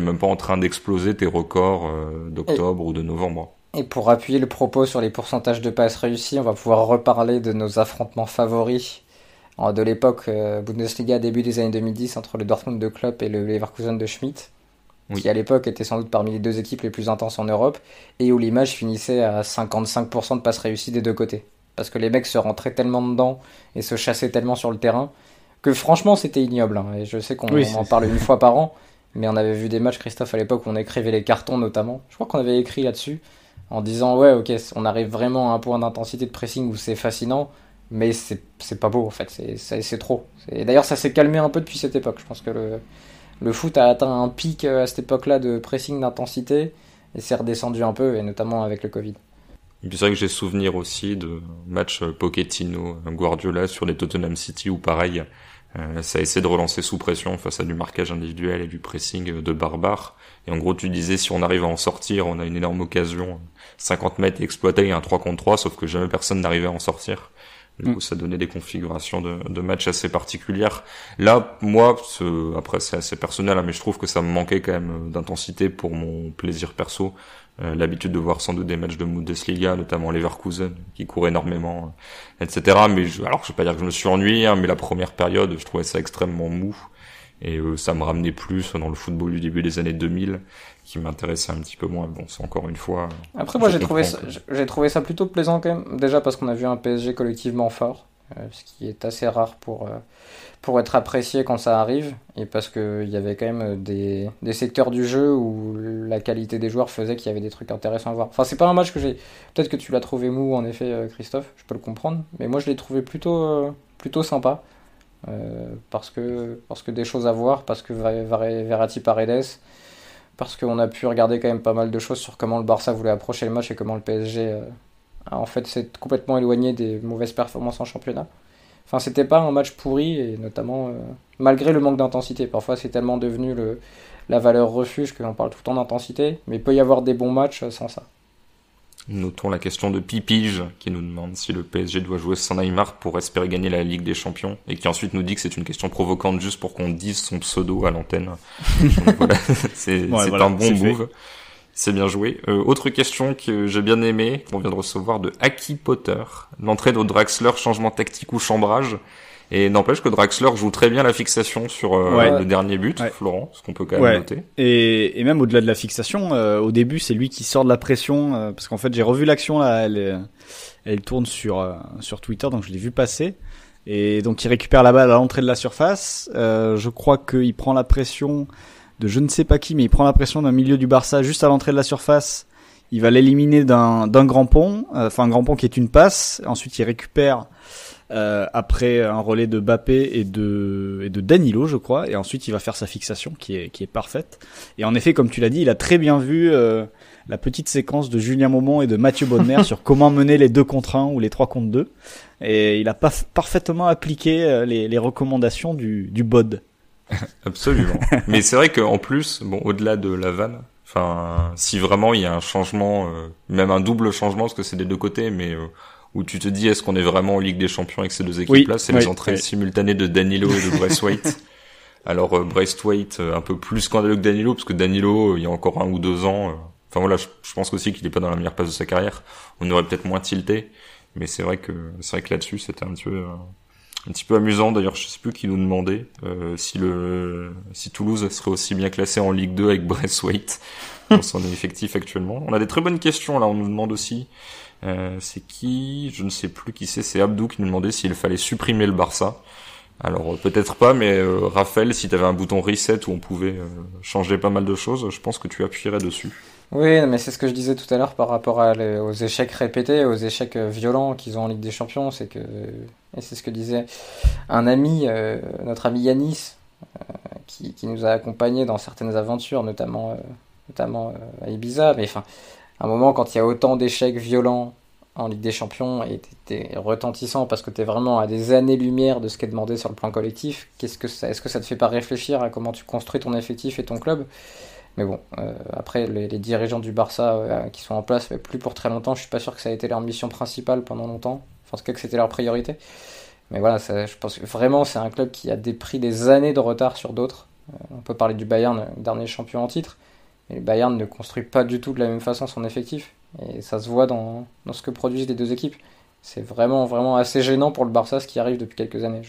même pas en train d'exploser tes records d'octobre ou de novembre. Et pour appuyer le propos sur les pourcentages de passes réussies, on va pouvoir reparler de nos affrontements favoris de l'époque Bundesliga début des années 2010 entre le Dortmund de Klopp et le Leverkusen de Schmidt, qui à l'époque était sans doute parmi les deux équipes les plus intenses en Europe, et où l'image finissait à 55% de passes réussies des deux côtés. Parce que les mecs se rentraient tellement dedans et se chassaient tellement sur le terrain que franchement c'était ignoble. Et je sais qu'on en parle une fois par an, mais on avait vu des matchs, Christophe, à l'époque où on écrivait les cartons notamment. Je crois qu'on avait écrit là-dessus en disant ouais ok, on arrive vraiment à un point d'intensité de pressing où c'est fascinant, mais c'est pas beau en fait, c'est trop. D'ailleurs ça s'est calmé un peu depuis cette époque. Je pense que le foot a atteint un pic à cette époque-là de pressing d'intensité et c'est redescendu un peu, et notamment avec le Covid. Et puis c'est vrai que j'ai souvenir aussi de matchs Pochettino, Guardiola sur les Tottenham City où pareil, ça essaie de relancer sous pression face à du marquage individuel et du pressing de barbare. Et en gros tu disais si on arrive à en sortir, on a une énorme occasion, 50 mètres exploité et un 3 contre 3, sauf que jamais personne n'arrivait à en sortir. Du coup, ça donnait des configurations de matchs assez particulières. Là, moi, après c'est assez personnel, hein, mais je trouve que ça me manquait quand même d'intensité pour mon plaisir perso. L'habitude de voir sans doute des matchs de Bundesliga, notamment Leverkusen, qui court énormément, etc. Mais alors, je vais pas dire que je me suis ennuyé, hein, mais la première période, je trouvais ça extrêmement mou. Et ça me ramenait plus dans le football du début des années 2000, qui m'intéressait un petit peu moins. Bon, c'est encore une fois... Après, moi, j'ai trouvé ça plutôt plaisant quand même. Déjà parce qu'on a vu un PSG collectivement fort, ce qui est assez rare pour être apprécié quand ça arrive. Et parce qu'il y avait quand même des secteurs du jeu où la qualité des joueurs faisait qu'il y avait des trucs intéressants à voir. Enfin, c'est pas un match que j'ai... Peut-être que tu l'as trouvé mou, en effet, Christophe, je peux le comprendre. Mais moi, je l'ai trouvé plutôt sympa. Parce que des choses à voir, parce que Verratti Paredes, parce qu'on a pu regarder quand même pas mal de choses sur comment le Barça voulait approcher le match et comment le PSG a en fait s'est complètement éloigné des mauvaises performances en championnat. Enfin, c'était pas un match pourri, et notamment malgré le manque d'intensité. Parfois, c'est tellement devenu la valeur refuge qu'on parle tout le temps d'intensité, mais il peut y avoir des bons matchs sans ça. Notons la question de Pipige qui nous demande si le PSG doit jouer sans Neymar pour espérer gagner la Ligue des Champions et qui ensuite nous dit que c'est une question provocante juste pour qu'on dise son pseudo à l'antenne. Donc voilà, c'est un bon move. C'est bien joué. Autre question que j'ai bien aimée, qu'on vient de recevoir de Aki Potter. L'entrée de Draxler, changement tactique ou chambrage. Et n'empêche que Draxler joue très bien la fixation sur le dernier but, Florent, ce qu'on peut quand même noter. Et même au-delà de la fixation, au début, c'est lui qui sort de la pression, parce qu'en fait, j'ai revu l'action là, elle tourne sur Twitter, donc je l'ai vu passer. Et donc, il récupère la balle à l'entrée de la surface. Je crois qu'il prend la pression de je ne sais pas qui, mais il prend la pression d'un milieu du Barça juste à l'entrée de la surface. Il va l'éliminer d'un grand pont, enfin un grand pont qui est une passe. Ensuite, il récupère après un relais de Mbappé et de Danilo, je crois, et ensuite il va faire sa fixation qui est parfaite. Et en effet, comme tu l'as dit, il a très bien vu la petite séquence de Julien Maumont et de Mathieu Bonnemer sur comment mener les 2 contre 1 ou les 3 contre 2, et il a parfaitement appliqué les recommandations du BOD. Absolument. Mais c'est vrai qu'en plus, bon, au-delà de la vanne, enfin, si vraiment il y a un changement, même un double changement, parce que c'est des deux côtés, mais où tu te dis est-ce qu'on est vraiment en Ligue des Champions avec ces deux équipes-là, c'est les entrées simultanées de Danilo et de Braithwaite. Alors Braithwaite un peu plus scandaleux que Danilo, parce que Danilo il y a encore 1 ou 2 ans, enfin voilà, je pense aussi qu'il est pas dans la meilleure passe de sa carrière. On aurait peut-être moins tilté, mais c'est vrai que là-dessus c'était un petit peu amusant. D'ailleurs, je sais plus qui nous demandait si Toulouse serait aussi bien classé en Ligue 2 avec Braithwaite dans son effectif actuellement. On a des très bonnes questions là. On nous demande aussi. C'est qui? Je ne sais plus qui c'est Abdou qui nous demandait s'il fallait supprimer le Barça. Alors peut-être pas, mais Raphaël, si tu avais un bouton reset où on pouvait changer pas mal de choses, je pense que tu appuierais dessus. Oui, mais c'est ce que je disais tout à l'heure par rapport aux échecs répétés, aux échecs violents qu'ils ont en Ligue des Champions. Et c'est ce que disait un ami, notre ami Yanis, qui nous a accompagnés dans certaines aventures, notamment à Ibiza. Mais enfin, à un moment, quand il y a autant d'échecs violents en Ligue des Champions et t'es retentissant parce que t'es vraiment à des années-lumière de ce qui est demandé sur le plan collectif, est-ce que ça te fait pas réfléchir à comment tu construis ton effectif et ton club? Mais bon, après, les dirigeants du Barça qui sont en place, mais plus pour très longtemps, je suis pas sûr que ça a été leur mission principale pendant longtemps. Enfin, en tout cas, que c'était leur priorité. Mais voilà, je pense que vraiment, c'est un club qui a pris des années de retard sur d'autres. On peut parler du Bayern, dernier champion en titre. Mais le Bayern ne construit pas du tout de la même façon son effectif. Et ça se voit dans ce que produisent les deux équipes. C'est vraiment, vraiment assez gênant pour le Barça ce qui arrive depuis quelques années.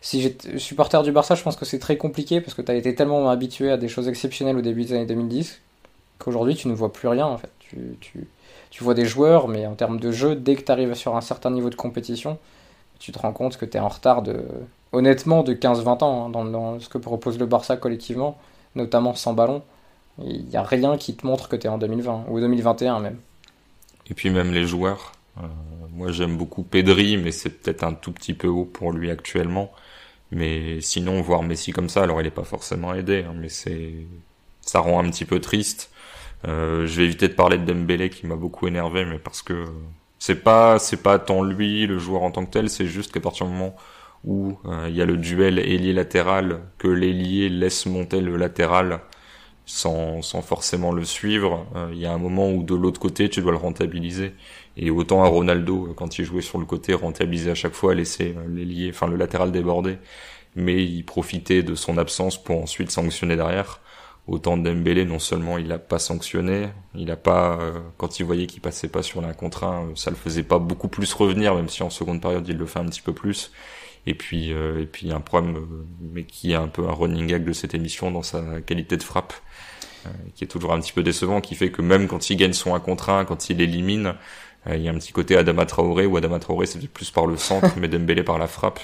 Si j'étais supporter du Barça, je pense que c'est très compliqué parce que tu as été tellement habitué à des choses exceptionnelles au début des années 2010 qu'aujourd'hui tu ne vois plus rien en fait. Tu vois des joueurs, mais en termes de jeu, dès que tu arrives sur un certain niveau de compétition, tu te rends compte que tu es en retard honnêtement de 15-20 ans dans ce que propose le Barça collectivement, notamment sans ballon. Il n'y a rien qui te montre que tu es en 2020 ou 2021 même. Et puis même les joueurs. Moi j'aime beaucoup Pedri, mais c'est peut-être un tout petit peu haut pour lui actuellement. Mais sinon, voir Messi comme ça, alors il est pas forcément aidé, mais ça rend un petit peu triste. Je vais éviter de parler de Dembélé qui m'a beaucoup énervé, mais parce que c'est pas tant lui, le joueur en tant que tel, c'est juste qu'à partir du moment où il y a le duel ailier latéral, que l'ailier laisse monter le latéral sans forcément le suivre, il y a un moment où de l'autre côté tu dois le rentabiliser. Et autant à Ronaldo, quand il jouait sur le côté, rentabiliser à chaque fois, laisser l'ailier, enfin le latéral déborder, mais il profitait de son absence pour ensuite sanctionner derrière. Autant Dembélé, non seulement il l'a pas sanctionné, il a pas, quand il voyait qu'il passait pas sur l'un contre un, ça le faisait pas beaucoup plus revenir, même si en seconde période il le fait un petit peu plus. Et puis un problème, mais qui est un peu un running gag de cette émission dans sa qualité de frappe, qui est toujours un petit peu décevant, qui fait que même quand il gagne son 1 contre 1, quand il élimine, il y a un petit côté Adama Traoré, où Adama Traoré c'est plus par le centre, mais Dembélé par la frappe.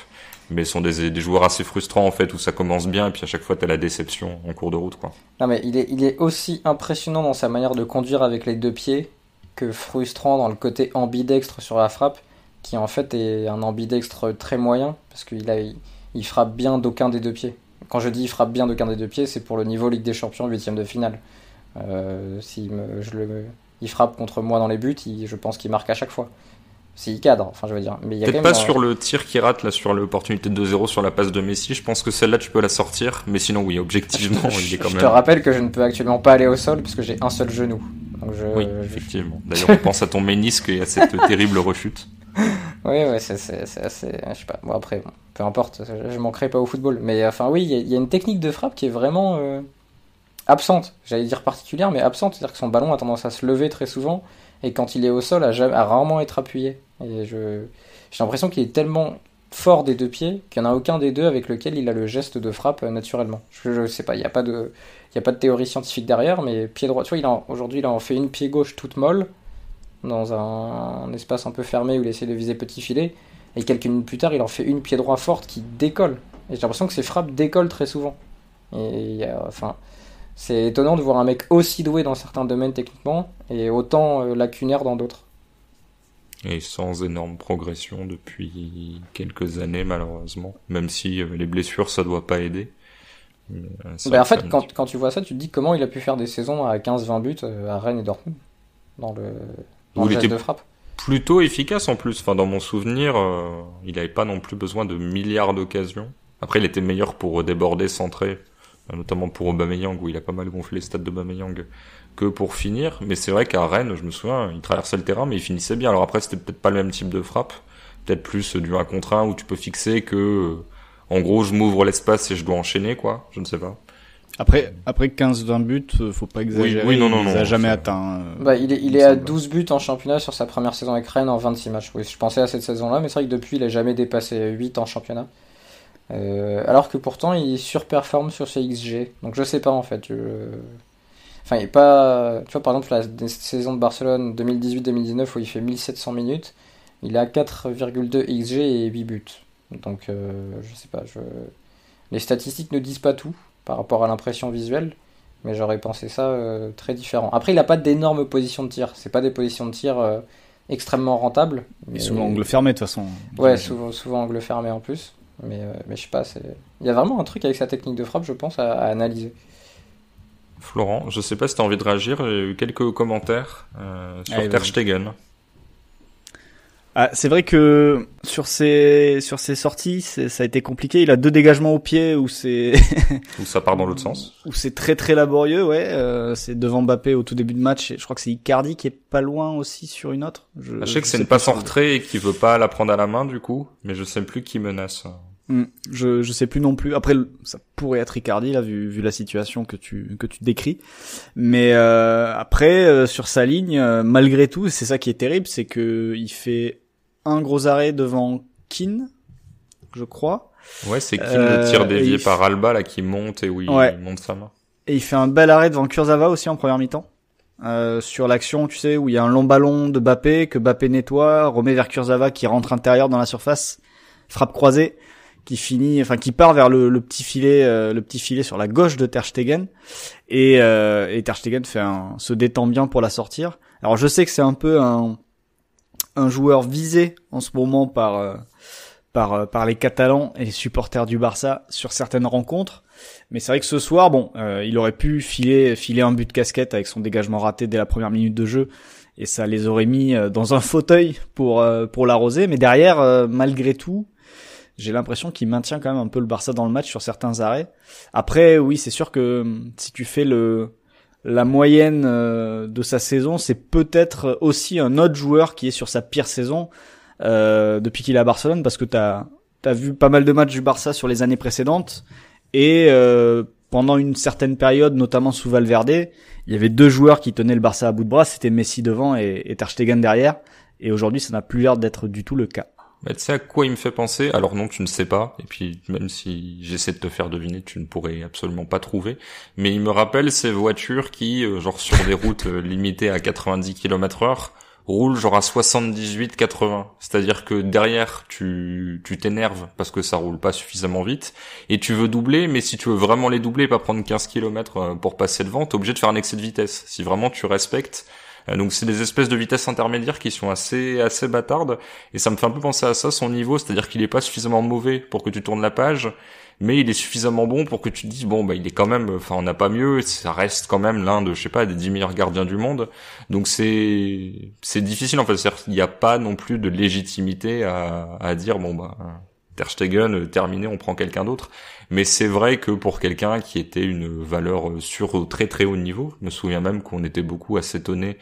Mais ce sont des joueurs assez frustrants en fait, où ça commence bien et puis à chaque fois t'as la déception en cours de route, quoi. Non mais il est aussi impressionnant dans sa manière de conduire avec les deux pieds que frustrant dans le côté ambidextre sur la frappe, qui en fait est un ambidextre très moyen parce qu'il frappe bien d'aucun des deux pieds. Quand je dis il frappe bien d'aucun des deux pieds, c'est pour le niveau Ligue des Champions 8e de finale. Il frappe contre moi dans les buts, je pense qu'il marque à chaque fois. s'il cadre, enfin je veux dire. Mais il y a Peut-être quand même pas sur le tir qui rate, là, sur l'opportunité de 2-0 sur la passe de Messi. Je pense que celle-là, tu peux la sortir. Mais sinon, oui, objectivement, il est quand je même... te rappelle que je ne peux actuellement pas aller au sol puisque j'ai un seul genou. Donc Oui, effectivement. D'ailleurs, on pense à ton ménisque et à cette terrible rechute. Oui, c'est assez, je sais pas. Bon après, bon, peu importe, je manquerai pas au football. Mais enfin oui, il y a une technique de frappe qui est vraiment absente. J'allais dire particulière, mais absente. C'est-à-dire que son ballon a tendance à se lever très souvent et quand il est au sol, à rarement être appuyé. Et j'ai l'impression qu'il est tellement fort des deux pieds qu'il n'y en a aucun des deux avec lequel il a le geste de frappe naturellement. Je sais pas, il n'y a pas de théorie scientifique derrière, mais pied droit, tu vois, aujourd'hui il en fait une pied gauche toute molle dans un espace un peu fermé où il essaie de viser petit filet, et quelques minutes plus tard il en fait une pied droit forte qui décolle. Et j'ai l'impression que ses frappes décollent très souvent. Et enfin, c'est étonnant de voir un mec aussi doué dans certains domaines techniquement et autant lacunaire dans d'autres. Et sans énorme progression depuis quelques années, malheureusement. Même si les blessures, ça doit pas aider. En fait, quand tu vois ça, tu te dis comment il a pu faire des saisons à 15-20 buts à Rennes et Dortmund dans le geste de frappe. Plutôt efficace en plus. Enfin, dans mon souvenir, il n'avait pas non plus besoin de milliards d'occasions. Après, il était meilleur pour déborder, centrer, notamment pour Aubameyang, où il a pas mal gonflé les stats d'Aubameyang, que pour finir. Mais c'est vrai qu'à Rennes, je me souviens, il traversait le terrain, mais il finissait bien. Alors après, c'était peut-être pas le même type de frappe. Peut-être plus du 1 contre 1 où tu peux fixer que, en gros, je m'ouvre l'espace et je dois enchaîner, quoi. Je ne sais pas. Après 15-20 buts, faut pas exagérer. Oui, non, il les a jamais atteints. Il est à 12 buts en championnat sur sa première saison avec Rennes en 26 matchs. Oui, je pensais à cette saison-là, mais c'est vrai que depuis, il a jamais dépassé 8 en championnat. Alors que pourtant, il surperforme sur ses XG. Donc je sais pas, en fait. Enfin, il est pas... Tu vois, par exemple, la saison de Barcelone 2018-2019 où il fait 1700 minutes, il a 4,2 XG et 8 buts. Donc, je sais pas. Les statistiques ne disent pas tout par rapport à l'impression visuelle, mais j'aurais pensé ça très différent. Après, il a pas d'énormes positions de tir. C'est pas des positions de tir extrêmement rentables. Mais souvent angle fermé, de toute façon. Ouais, souvent angle fermé en plus. Mais je sais pas, il y a vraiment un truc avec sa technique de frappe, je pense, à analyser. Florent, je sais pas si t'as envie de réagir, j'ai eu quelques commentaires sur Ter Stegen. Ah, c'est vrai que sur ses sorties, ça a été compliqué. Il a 2 dégagements au pied où c'est où ça part dans l'autre sens. Où c'est très très laborieux, ouais. C'est devant Mbappé au tout début de match. Je crois que c'est Icardi qui est pas loin aussi sur une autre. Je sais que c'est une passe en retrait et qu'il veut pas la prendre à la main du coup, mais je sais plus qui menace. Je sais plus non plus. Après, ça pourrait être Icardi là, vu la situation que tu décris. Mais après, sur sa ligne, malgré tout, c'est ça qui est terrible, c'est que il fait un gros arrêt devant Keane, je crois. Ouais, c'est Keane le tir dévié par Alba là qui monte et il monte sa main. Et il fait un bel arrêt devant Kurzawa aussi en première mi-temps. Sur l'action, tu sais, où il y a un long ballon de Mbappé que Mbappé nettoie, remet vers Kurzawa qui rentre intérieur dans la surface, frappe croisée, qui part vers le petit filet sur la gauche de Ter Stegen, et Ter Stegen se détend bien pour la sortir. Alors je sais que c'est un peu un joueur visé en ce moment par les Catalans et les supporters du Barça sur certaines rencontres. Mais c'est vrai que ce soir, il aurait pu filer un but de casquette avec son dégagement raté dès la première minute de jeu, et ça les aurait mis dans un fauteuil pour l'arroser. Mais derrière, malgré tout, j'ai l'impression qu'il maintient quand même un peu le Barça dans le match sur certains arrêts. Après, oui, c'est sûr que si tu fais la moyenne de sa saison, c'est peut-être aussi un autre joueur qui est sur sa pire saison depuis qu'il est à Barcelone, parce que t'as vu pas mal de matchs du Barça sur les années précédentes, et pendant une certaine période, notamment sous Valverde, il y avait 2 joueurs qui tenaient le Barça à bout de bras, c'était Messi devant et Ter Stegen derrière, et aujourd'hui ça n'a plus l'air d'être du tout le cas. Bah, tu sais à quoi il me fait penser? Alors non, tu ne sais pas, et puis même si j'essaie de te faire deviner, tu ne pourrais absolument pas trouver, mais il me rappelle ces voitures qui, genre sur des routes limitées à 90 km/h, roulent genre à 78-80. C'est-à-dire que derrière, tu t'énerves parce que ça roule pas suffisamment vite, et tu veux doubler, mais si tu veux vraiment les doubler et pas prendre 15 km pour passer devant, t'es obligé de faire un excès de vitesse. Si vraiment tu respectes Donc c'est des espèces de vitesses intermédiaires qui sont assez bâtardes, et ça me fait un peu penser à ça, son niveau, c'est-à-dire qu'il est pas suffisamment mauvais pour que tu tournes la page, mais il est suffisamment bon pour que tu te dises bon bah il est quand même, enfin on n'a pas mieux, ça reste quand même l'un de, je sais pas, des 10 meilleurs gardiens du monde. Donc c'est difficile en fait, c'est-à-dire qu'il n'y a pas non plus de légitimité à dire bon bah Ter Stegen terminé, on prend quelqu'un d'autre. Mais c'est vrai que pour quelqu'un qui était une valeur sûre au très très haut niveau, je me souviens même qu'on était beaucoup à s'étonner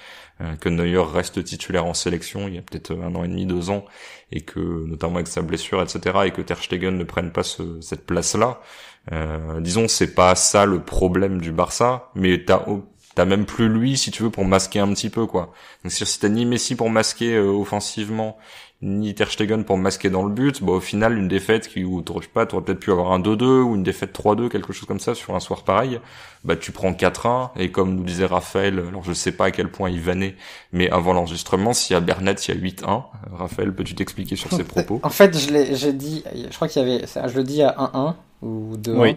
que Neuer reste titulaire en sélection il y a peut-être 1 an et demi, 2 ans, et que notamment avec sa blessure, etc., et que Ter Stegen ne prenne pas cette place-là. Disons, c'est pas ça le problème du Barça, mais t'as même plus lui, si tu veux, pour masquer un petit peu, quoi. Donc si t'as ni Messi pour masquer offensivement, ni Ter Stegen pour masquer dans le but, bah au final une défaite où t'aurais peut-être pu avoir un 2-2 ou une défaite 3-2, quelque chose comme ça sur un soir pareil, bah tu prends 4-1, et comme nous disait Raphaël, alors je sais pas à quel point il vannait, mais avant l'enregistrement, s'il y a Bernat, il y a 8-1. Raphaël, peux-tu t'expliquer sur ses propos? En fait, j'ai dit, je crois qu'il y avait, je le dis à 1-1 ou 2-1, oui.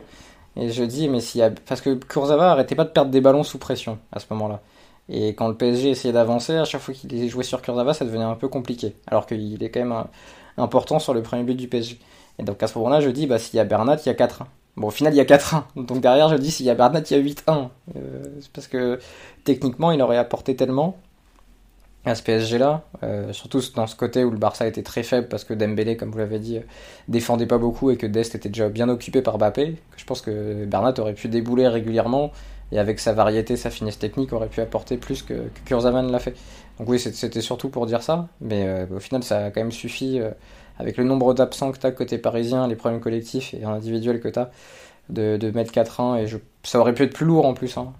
Et je dis, mais s'il y a, parce que Kurzawa arrêtait pas de perdre des ballons sous pression à ce moment-là. Et quand le PSG essayait d'avancer, à chaque fois qu'il jouait sur Kurzawa, ça devenait un peu compliqué. Alors qu'il est quand même important sur le premier but du PSG. Et donc à ce moment-là, je dis, bah s'il y a Bernat, il y a 4-1. Bon, au final, il y a 4-1. Donc derrière, je dis, s'il y a Bernat, il y a 8-1. C'est parce que techniquement, il aurait apporté tellement à ce PSG-là. Surtout dans ce côté où le Barça était très faible parce que Dembélé, comme vous l'avez dit, défendait pas beaucoup et que Dest était déjà bien occupé par Mbappé. Je pense que Bernat aurait pu débouler régulièrement. Et avec sa variété, sa finesse technique, aurait pu apporter plus que Kurzawa l'a fait. Donc oui, c'était surtout pour dire ça, mais au final, ça a quand même suffi, avec le nombre d'absents que t'as côté parisien, les problèmes collectifs et individuels que t'as, de mettre 4-1, et ça aurait pu être plus lourd en plus. Hein.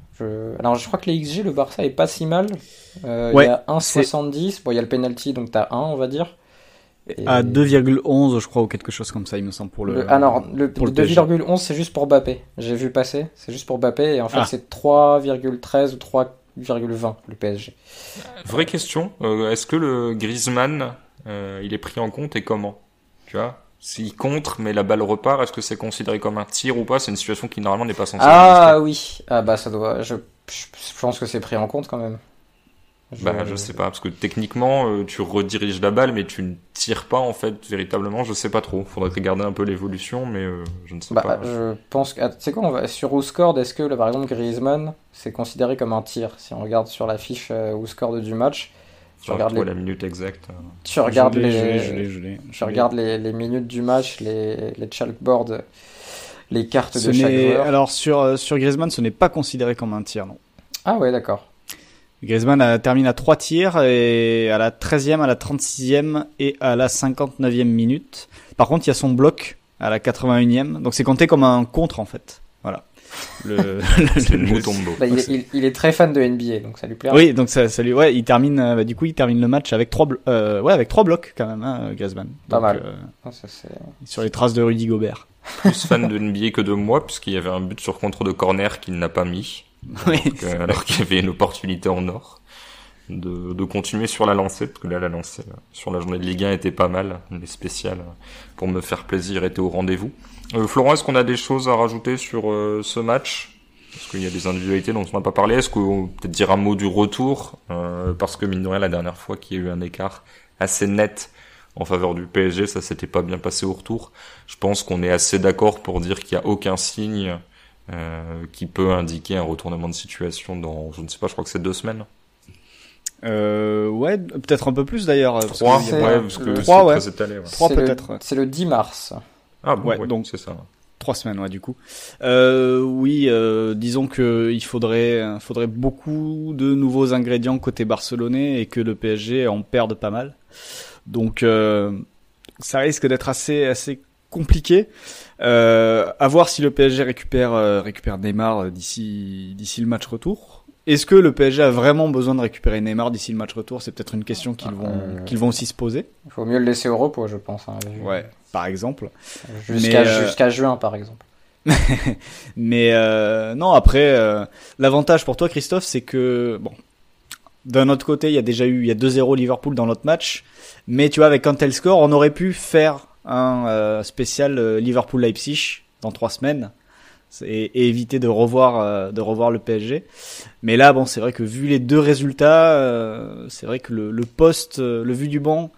Alors je crois que les XG, le Barça est pas si mal. Ouais, il y a 1,70, bon il y a le penalty, donc t'as 1, on va dire. Et... à 2,11 je crois, ou quelque chose comme ça, il me semble, pour le... Ah non, le 2,11 c'est juste pour Mbappé, j'ai vu passer, c'est juste pour Mbappé, et en fait c'est 3,13 ou 3,20 le PSG. Vraie question, est-ce que le Griezmann il est pris en compte, et comment, tu vois, s'il contre mais la balle repart, est-ce que c'est considéré comme un tir ou pas? C'est une situation qui normalement n'est pas censée exister. Oui, ah bah ça doit, je pense que c'est pris en compte quand même. Je sais pas, parce que techniquement, tu rediriges la balle, mais tu ne tires pas, en fait, véritablement, je sais pas trop. Faudrait regarder un peu l'évolution, mais je ne sais pas. Je pense que, tu sais quoi, sur WhoScored, est-ce que, là, par exemple, Griezmann, c'est considéré comme un tir? Si on regarde sur la fiche WhoScored du match, tu regardes la minute exacte. Tu regardes les minutes du match, les chalkboards, les cartes de chaque joueur. Alors, sur Griezmann, ce n'est pas considéré comme un tir, non. Ah ouais, d'accord. Griezmann termine à 3 tirs, et à la 13e, à la 36e et à la 59e minute. Par contre, il y a son bloc à la 81e, donc c'est compté comme un contre en fait. Voilà. C'est le mouton de Bah, il est très fan de NBA, donc ça lui plaît. Oui, donc ça lui, ouais, il termine, du coup, il termine le match avec 3 blocs quand même, hein, Griezmann. Pas mal. Ça, sur les traces de Rudy Gobert. Plus fan de NBA que de moi, puisqu'il y avait un but sur contre de corner qu'il n'a pas mis. Oui. Donc, alors qu'il y avait une opportunité en or de continuer sur la lancée, parce que là la lancée sur la journée de Ligue 1 était pas mal, les spéciales pour me faire plaisir étaient au rendez-vous. Florent, est-ce qu'on a des choses à rajouter sur ce match? Parce qu'il y a des individualités dont on n'a pas parlé. Est-ce qu'on peut peut-être dire un mot du retour, parce que mine de rien, la dernière fois qu'il y a eu un écart assez net en faveur du PSG, ça s'était pas bien passé au retour. Je pense qu'on est assez d'accord pour dire qu'il y a aucun signe qui peut indiquer un retournement de situation dans, je ne sais pas, je crois que c'est 2 semaines. Ouais, peut-être un peu plus d'ailleurs. 3, parce que c'est très étalé. Ouais. 3 peut-être. C'est le 10 mars. Ah bon, ouais, donc c'est ça. 3 semaines, ouais, du coup. Oui, disons que il faudrait beaucoup de nouveaux ingrédients côté barcelonais, et que le PSG en perde pas mal. Donc, ça risque d'être assez compliqué. À voir si le PSG récupère Neymar d'ici le match retour. Est-ce que le PSG a vraiment besoin de récupérer Neymar d'ici le match retour? C'est peut-être une question qu'ils vont aussi se poser. Il faut mieux le laisser au repos, je pense. Hein, ouais, par exemple. Jusqu'à juin, par exemple. Mais non, après, l'avantage pour toi, Christophe, c'est que bon, d'un autre côté, il y a 2-0 Liverpool dans l'autre match, mais tu vois, avec un tel score, on aurait pu faire un spécial Liverpool-Leipzig dans 3 semaines. et éviter de revoir le PSG. Mais là, bon, c'est vrai que vu les deux résultats, c'est vrai que le vu du banc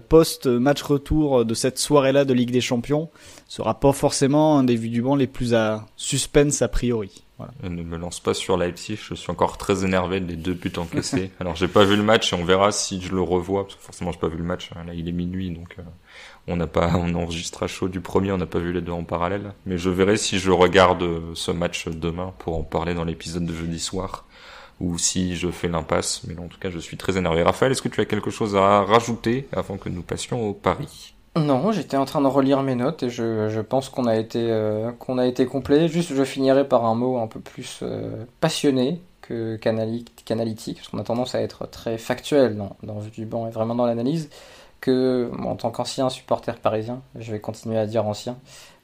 post match retour de cette soirée-là de Ligue des Champions sera pas forcément un des vues du banc les plus à suspense a priori. Voilà. Et ne me lance pas sur Leipzig, je suis encore très énervé des 2 buts encaissés. Alors j'ai pas vu le match et on verra si je le revois, parce que forcément j'ai pas vu le match, là il est minuit donc on enregistre à chaud du premier, on n'a pas vu les deux en parallèle. Mais je verrai si je regarde ce match demain pour en parler dans l'épisode de jeudi soir, ou si je fais l'impasse, mais en tout cas je suis très énervé. Raphaël, est-ce que tu as quelque chose à rajouter avant que nous passions au pari ? Non, j'étais en train de relire mes notes et je pense qu'on a été complet. Juste, je finirai par un mot un peu plus passionné qu'analytique, parce qu'on a tendance à être très factuel dans Vue du banc et vraiment dans l'analyse, que bon, en tant qu'ancien supporter parisien, je vais continuer à dire ancien,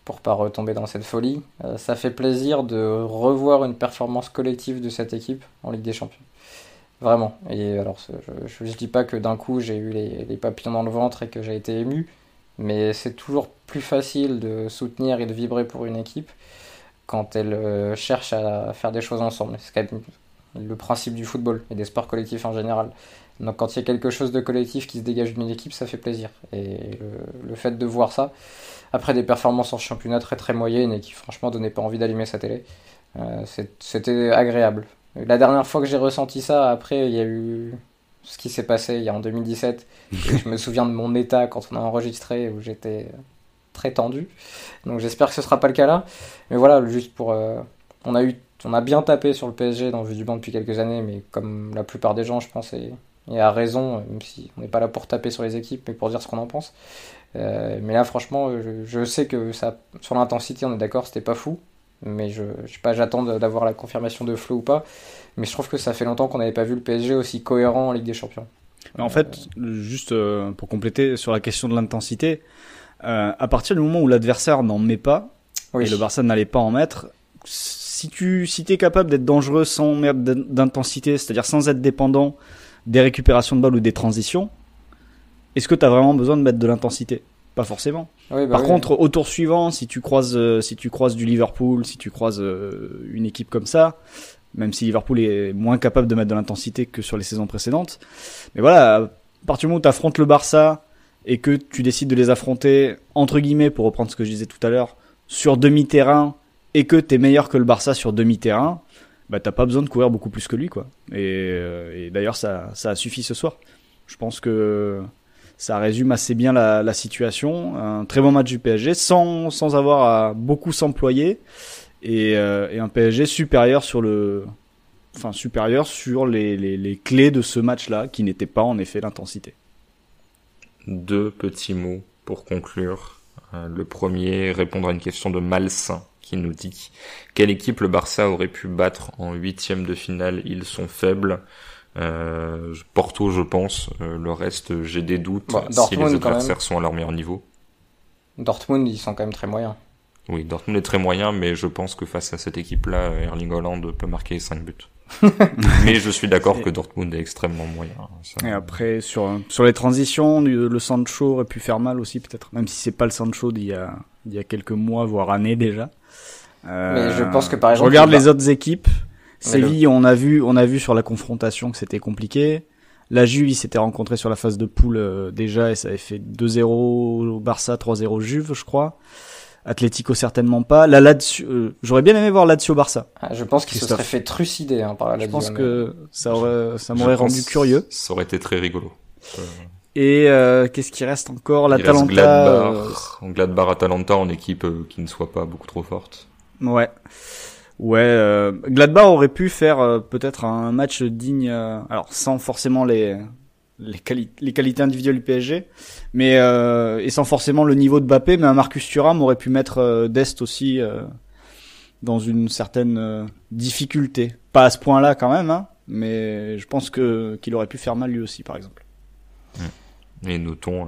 pour pas retomber dans cette folie, ça fait plaisir de revoir une performance collective de cette équipe en Ligue des Champions. Vraiment. Et alors, je dis pas que d'un coup j'ai eu les papillons dans le ventre et que j'ai été ému, mais c'est toujours plus facile de soutenir et de vibrer pour une équipe quand elle cherche à faire des choses ensemble. C'est quand même le principe du football et des sports collectifs en général. Donc quand il y a quelque chose de collectif qui se dégage d'une équipe, ça fait plaisir. Et le fait de voir ça, après des performances en championnat très très moyennes et qui franchement donnaient pas envie d'allumer sa télé, c'était agréable. La dernière fois que j'ai ressenti ça, après il y a eu ce qui s'est passé il y a en 2017, et je me souviens de mon état quand on a enregistré où j'étais très tendu, donc j'espère que ce sera pas le cas là, mais voilà, juste pour on a bien tapé sur le PSG dans le Vue du banc depuis quelques années, mais comme la plupart des gens je pense, et à raison, même si on n'est pas là pour taper sur les équipes mais pour dire ce qu'on en pense, mais là franchement je sais que ça, sur l'intensité on est d'accord, c'était pas fou, mais je sais pas, j'attends d'avoir la confirmation de Flo ou pas, mais je trouve que ça fait longtemps qu'on n'avait pas vu le PSG aussi cohérent en Ligue des Champions. En fait, juste pour compléter sur la question de l'intensité, à partir du moment où l'adversaire n'en met pas, oui, et le Barça n'allait pas en mettre, si t'es capable d'être dangereux sans mettre d'intensité, c'est-à-dire sans être dépendant des récupérations de balles ou des transitions, est-ce que t'as vraiment besoin de mettre de l'intensité ? Pas forcément. Oui, Par contre, au tour suivant, si tu croises du Liverpool, si tu croises une équipe comme ça, même si Liverpool est moins capable de mettre de l'intensité que sur les saisons précédentes, mais voilà, à partir du moment où tu affrontes le Barça et que tu décides de les affronter, entre guillemets, pour reprendre ce que je disais tout à l'heure, sur demi-terrain, et que t'es meilleur que le Barça sur demi-terrain, bah t'as pas besoin de courir beaucoup plus que lui, quoi. Et d'ailleurs, ça a suffi ce soir. Je pense que ça résume assez bien la situation. Un très bon match du PSG, sans avoir à beaucoup s'employer, et un PSG supérieur sur les clés de ce match-là, qui n'étaient pas en effet l'intensité. 2 petits mots pour conclure. Le premier, répondre à une question de Malsain qui nous dit: quelle équipe le Barça aurait pu battre en 8e de finale? Ils sont faibles. Porto, je pense. Le reste, j'ai des doutes si les adversaires sont à leur meilleur niveau. Dortmund, ils sont quand même très moyens. Oui, Dortmund est très moyen, mais je pense que face à cette équipe-là, Erling Haaland peut marquer 5 buts. Mais je suis d'accord que Dortmund est extrêmement moyen. Ça... Et après, sur les transitions, le Sancho aurait pu faire mal aussi, peut-être. Même si c'est pas le Sancho d'il y a quelques mois, voire années déjà. Mais je pense que par exemple... Je regarde les autres équipes. Séville, on a vu sur la confrontation que c'était compliqué. La Juve, ils s'étaient rencontrés sur la phase de poule déjà, et ça avait fait 2-0 au Barça, 3-0 Juve, je crois. Atlético certainement pas. La Lazio, j'aurais bien aimé voir Lazio-Barça. Je pense qu'il se serait fait trucider par la Lazio. Je pense que ça m'aurait rendu curieux. Ça aurait été très rigolo. Et qu'est-ce qui reste encore? L'Atalanta. Gladbach-Atalanta en équipe qui ne soit pas beaucoup trop forte. Ouais. Gladbach aurait pu faire peut-être un match digne, alors sans forcément les qualités individuelles du PSG, mais et sans forcément le niveau de Mbappé, mais un Marcus Thuram aurait pu mettre Dest aussi dans une certaine difficulté. Pas à ce point-là quand même, hein, mais je pense qu'il aurait pu faire mal lui aussi, par exemple. Et notons,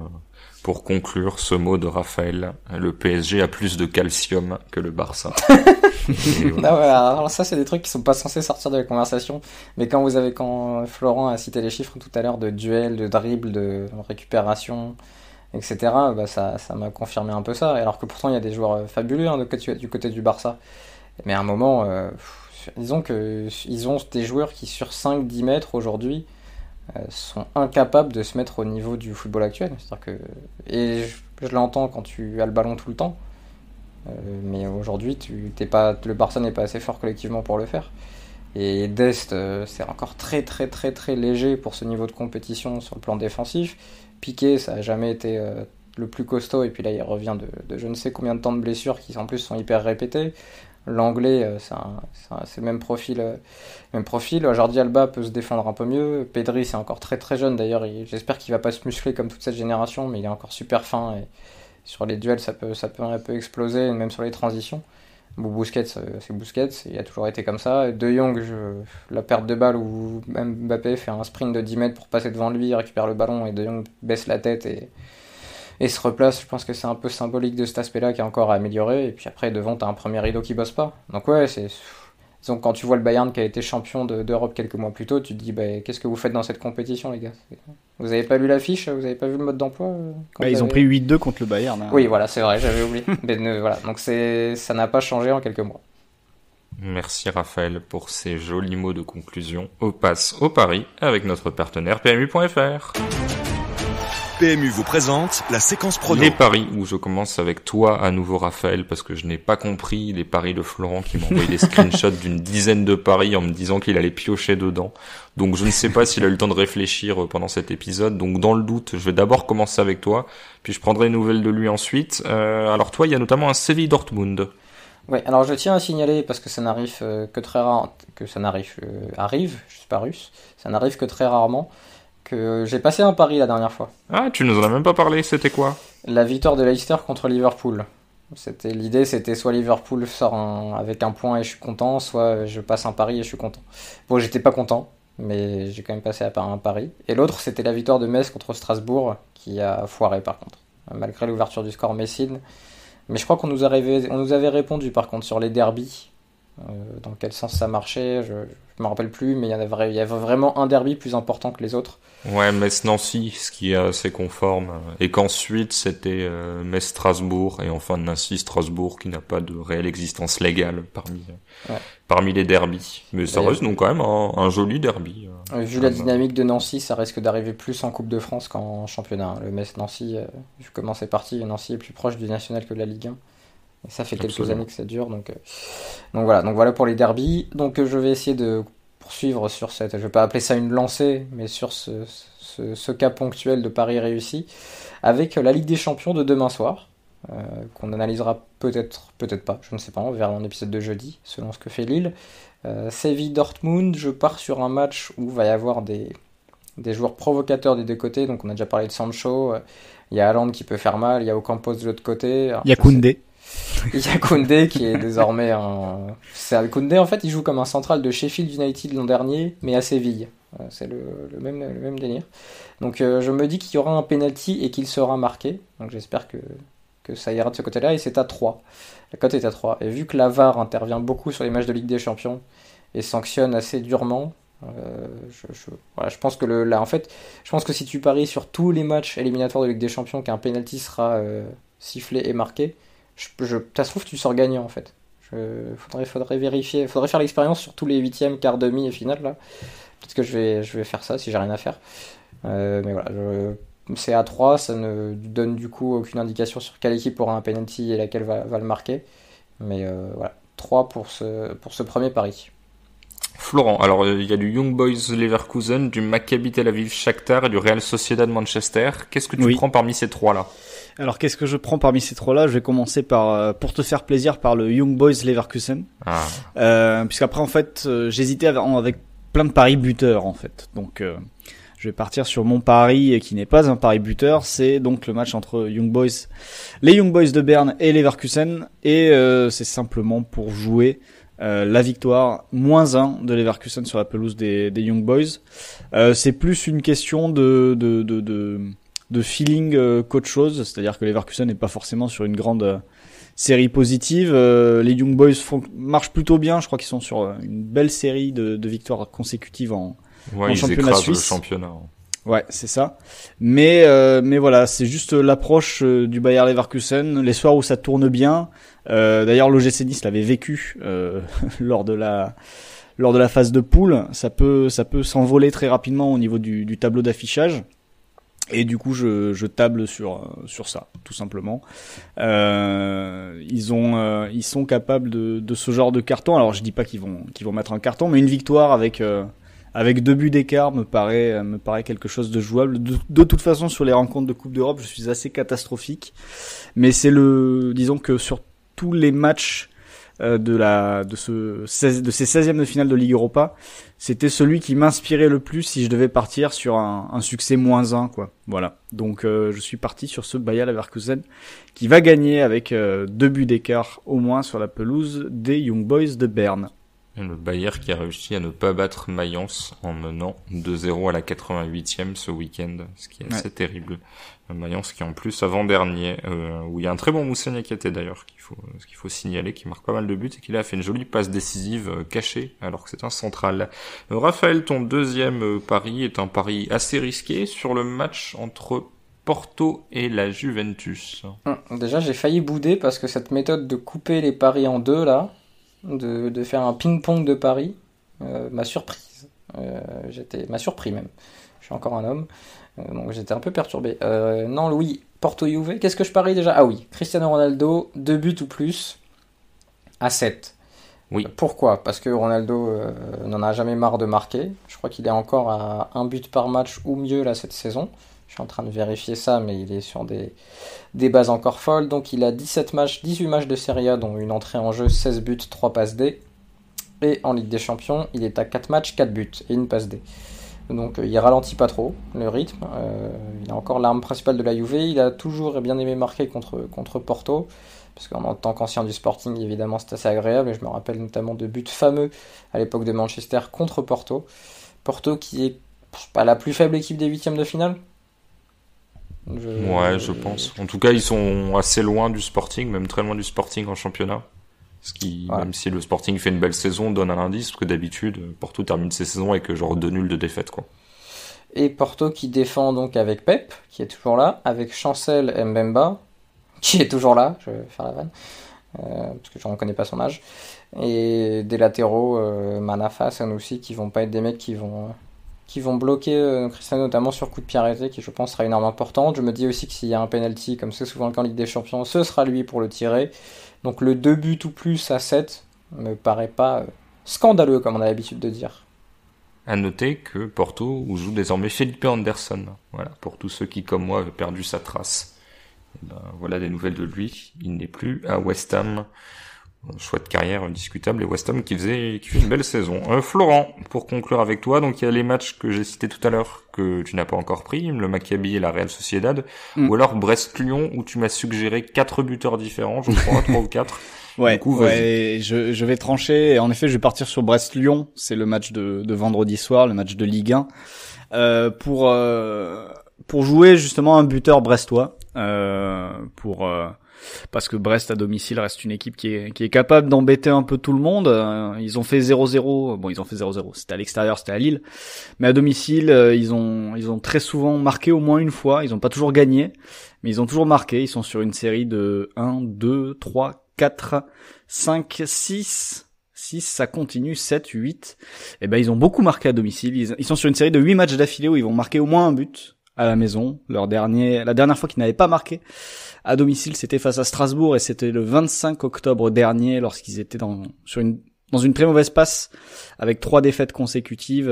pour conclure, ce mot de Raphaël: le PSG a plus de calcium que le Barça. Non, alors ça, c'est des trucs qui sont pas censés sortir de la conversation, mais quand Florent a cité les chiffres tout à l'heure de duel, de dribble, de récupération, etc., bah ça m'a confirmé un peu ça, alors que pourtant il y a des joueurs fabuleux du côté du Barça. Mais à un moment, disons que ils ont des joueurs qui sur 5-10 mètres aujourd'hui sont incapables de se mettre au niveau du football actuel. C'est-à-dire que, et je l'entends quand tu as le ballon tout le temps, mais aujourd'hui le Barça n'est pas assez fort collectivement pour le faire. Et Dest, c'est encore très très très très léger pour ce niveau de compétition sur le plan défensif. Piqué, ça a jamais été le plus costaud, et puis là il revient de je ne sais combien de temps de blessures qui en plus sont hyper répétées. L'anglais, c'est le même profil. Jordi Alba peut se défendre un peu mieux. Pedri, c'est encore très très jeune d'ailleurs. J'espère qu'il va pas se muscler comme toute cette génération, mais il est encore super fin. Et sur les duels, ça peut un peu exploser, même sur les transitions. Bon, Busquets, c'est Busquets, il a toujours été comme ça. De Jong, la perte de balle où même Mbappé fait un sprint de 10 mètres pour passer devant lui, il récupère le ballon et De Jong baisse la tête et se replace. Je pense que c'est un peu symbolique de cet aspect-là qui est encore à améliorer. Et puis après, devant, t'as un premier rideau qui bosse pas. Donc ouais, disons, quand tu vois le Bayern qui a été champion d'Europe quelques mois plus tôt, tu te dis, qu'est-ce que vous faites dans cette compétition, les gars? Vous avez pas lu l'affiche? Vous avez pas vu le mode d'emploi? Ils ont pris 8-2 contre le Bayern. Hein. Oui, voilà, c'est vrai, j'avais oublié. Mais voilà, donc ça n'a pas changé en quelques mois. Merci Raphaël pour ces jolis mots de conclusion. On passe au pari avec notre partenaire PMU.fr. PMU vous présente la séquence prono. Les paris, où je commence avec toi à nouveau Raphaël, parce que je n'ai pas compris les paris de Florent qui m'a envoyé des screenshots d'une dizaine de paris en me disant qu'il allait piocher dedans. Donc je ne sais pas s'il a eu le temps de réfléchir pendant cet épisode. Donc dans le doute, je vais d'abord commencer avec toi, puis je prendrai une nouvelle de lui ensuite. Alors toi, il y a notamment un Séville Dortmund. Ouais, alors je tiens à signaler, parce que ça n'arrive que très rarement, que ça arrive, je suis pas russe, ça n'arrive que très rarement, que j'ai passé un pari la dernière fois. Ah, tu nous en as même pas parlé, c'était quoi? La victoire de Leicester contre Liverpool. L'idée c'était soit Liverpool sort avec un point et je suis content, soit je passe un pari et je suis content. Bon, j'étais pas content, mais j'ai quand même passé un pari. Et l'autre c'était la victoire de Metz contre Strasbourg, qui a foiré par contre, malgré l'ouverture du score messine. Mais je crois qu'on nous avait répondu par contre sur les derbies, dans quel sens ça marchait, je me rappelle plus, mais il y avait vraiment un derby plus important que les autres. Ouais, Metz-Nancy, ce qui est assez conforme, et qu'ensuite c'était Metz-Strasbourg, et enfin Nancy-Strasbourg, qui n'a pas de réelle existence légale parmi les derbies. Mais ça reste donc quand même un joli derby. Vu la dynamique de Nancy, ça risque d'arriver plus en Coupe de France qu'en championnat. Le Metz-Nancy, vu comment c'est parti, Nancy est plus proche du national que de la Ligue 1. Et ça fait quelques années que ça dure, donc voilà pour les derbies. Donc je vais essayer de poursuivre sur je vais pas appeler ça une lancée, mais sur ce cas ponctuel de paris réussi, avec la Ligue des Champions de demain soir, qu'on analysera peut-être pas, je ne sais pas, on verra dans l'épisode de jeudi, selon ce que fait Lille. Séville Dortmund, je pars sur un match où il va y avoir des joueurs provocateurs des deux côtés, donc on a déjà parlé de Sancho, il y a Haaland qui peut faire mal, il y a Ocampos de l'autre côté. Il y a Koundé. Il y a Koundé qui est désormais Koundé, en fait, il joue comme un central de Sheffield United l'an dernier, mais à Séville. C'est le même délire. Donc je me dis qu'il y aura un penalty et qu'il sera marqué. Donc j'espère que ça ira de ce côté-là. Et c'est à 3. La cote est à 3. Et vu que la VAR intervient beaucoup sur les matchs de Ligue des Champions et sanctionne assez durement, je pense que je pense que si tu paries sur tous les matchs éliminatoires de Ligue des Champions qu'un penalty sera sifflé et marqué, ça se trouve tu sors gagnant en fait. Faudrait vérifier, faudrait faire l'expérience sur tous les 8e, quart, demi et finale là. Peut-être que je vais faire ça si j'ai rien à faire. Mais voilà, c'est à 3, ça ne donne du coup aucune indication sur quelle équipe aura un penalty et laquelle va le marquer. Mais voilà, 3 pour ce premier pari. Florent, alors il y a du Young Boys Leverkusen, du Maccabi Tel Aviv Shakhtar et du Real Sociedad Manchester. Qu'est-ce que tu prends parmi ces trois-là? Alors qu'est-ce que je prends parmi ces trois-là? Je vais commencer pour te faire plaisir, par le Young Boys Leverkusen. Puisqu'après en fait j'hésitais avec plein de paris buteurs en fait. Donc je vais partir sur mon pari qui n'est pas un pari buteur, c'est donc le match entre les Young Boys de Berne et Leverkusen, et c'est simplement pour jouer la victoire -1 de Leverkusen sur la pelouse des Young Boys. C'est plus une question de feeling qu'autre chose, c'est-à-dire que Leverkusen n'est pas forcément sur une grande série positive. Les Young Boys marchent plutôt bien, je crois qu'ils sont sur une belle série de victoires consécutives en championnat suisse. Le championnat. Ouais, c'est ça. Mais voilà, c'est juste l'approche du Bayer Leverkusen. Les soirs où ça tourne bien. D'ailleurs, l'OGC Nice l'avait vécu lors de la phase de poule. Ça peut s'envoler très rapidement au niveau du tableau d'affichage. Et du coup, je table sur ça, tout simplement. Ils sont capables de ce genre de carton. Alors, je dis pas qu'ils vont mettre un carton, mais une victoire avec 2 buts d'écart me paraît quelque chose de jouable. De toute façon, sur les rencontres de Coupe d'Europe, je suis assez catastrophique. Mais disons que sur tous les matchs de ces 16e de finale de Ligue Europa, c'était celui qui m'inspirait le plus si je devais partir sur un succès -1, quoi. Voilà. Donc je suis parti sur ce Bayer Leverkusen qui va gagner avec 2 buts d'écart au moins sur la pelouse des Young Boys de Berne. Et le Bayer qui a réussi à ne pas battre Mayence en menant 2-0 à la 88e ce week-end, ce qui est assez terrible. Mayence qui en plus avant-dernier, où il y a un très bon Moussania qui était d'ailleurs, qu'il faut signaler, qui marque pas mal de buts et qui a fait une jolie passe décisive cachée alors que c'est un central. Raphaël, ton deuxième pari est un pari assez risqué sur le match entre Porto et la Juventus. Déjà j'ai failli bouder parce que cette méthode de couper les paris en deux là, de faire un ping-pong de paris, m'a surprise. M'a surpris même. Je suis encore un homme. Donc j'étais un peu perturbé. Non, Louis, Porto-Juve, qu'est-ce que je parie déjà ? Ah oui, Cristiano Ronaldo, 2 buts ou plus, à 7. Oui. Pourquoi ? Parce que Ronaldo n'en a jamais marre de marquer. Je crois qu'il est encore à 1 but par match ou mieux là cette saison. Je suis en train de vérifier ça, mais il est sur des bases encore folles. Donc il a 18 matchs de Serie A, dont une entrée en jeu, 16 buts, 3 passes D. Et en Ligue des Champions, il est à 4 matchs, 4 buts et une passe D. Donc il ralentit pas trop le rythme. Il a encore l'arme principale de la Juve. Il a toujours bien aimé marquer contre Porto. Parce qu'en tant qu'ancien du Sporting, évidemment, c'est assez agréable. Et je me rappelle notamment de buts fameux à l'époque de Manchester contre Porto. Porto qui est pas la plus faible équipe des 8e de finale. Ouais, je pense. En tout cas, ils sont assez loin du Sporting, même très loin du Sporting en championnat. Ce qui, même si le Sporting fait une belle saison, donne un indice, parce que d'habitude, Porto termine ses saisons avec genre 2 nuls de défaite, quoi. Et Porto qui défend donc avec Pep, qui est toujours là, avec Chancel Mbemba, qui est toujours là, je vais faire la vanne, parce que je ne reconnais pas son âge, et des latéraux, Manafa, Sanoussi, qui vont pas être des mecs qui vont bloquer Cristiano, notamment sur coup de pied arrêté, qui je pense sera une arme importante. Je me dis aussi que s'il y a un penalty, comme c'est souvent le cas en Ligue des Champions, ce sera lui pour le tirer. Donc le 2 buts ou plus à 7 me paraît pas scandaleux, comme on a l'habitude de dire. À noter que Porto joue désormais Felipe Anderson. Voilà, pour tous ceux qui, comme moi, avaient perdu sa trace. Et voilà des nouvelles de lui. Il n'est plus à West Ham. Choix de carrière discutable, et West Ham qui fait une belle saison. Florent, pour conclure avec toi, donc il y a les matchs que j'ai cités tout à l'heure que tu n'as pas encore pris, le Maccabi et la Real Sociedad, ou alors Brest-Lyon où tu m'as suggéré 4 buteurs différents, je crois, 3 ou 4. Ouais, du coup, je vais trancher, et en effet je vais partir sur Brest-Lyon, c'est le match de vendredi soir, le match de Ligue 1, pour jouer justement un buteur brestois, parce que Brest à domicile reste une équipe qui est capable d'embêter un peu tout le monde. Ils ont fait 0-0. Bon, ils ont fait 0-0. C'était à l'extérieur, c'était à Lille. Mais à domicile, ils ont très souvent marqué au moins une fois. Ils ont pas toujours gagné, mais ils ont toujours marqué. Ils sont sur une série de 1, 2, 3, 4, 5, 6. 6, ça continue, 7, 8. Et ben, ils ont beaucoup marqué à domicile. Ils sont sur une série de 8 matchs d'affilée où ils vont marquer au moins un but à la maison. La dernière fois qu'ils n'avaient pas marqué à domicile, c'était face à Strasbourg, et c'était le 25 octobre dernier, lorsqu'ils étaient dans une très mauvaise passe avec 3 défaites consécutives,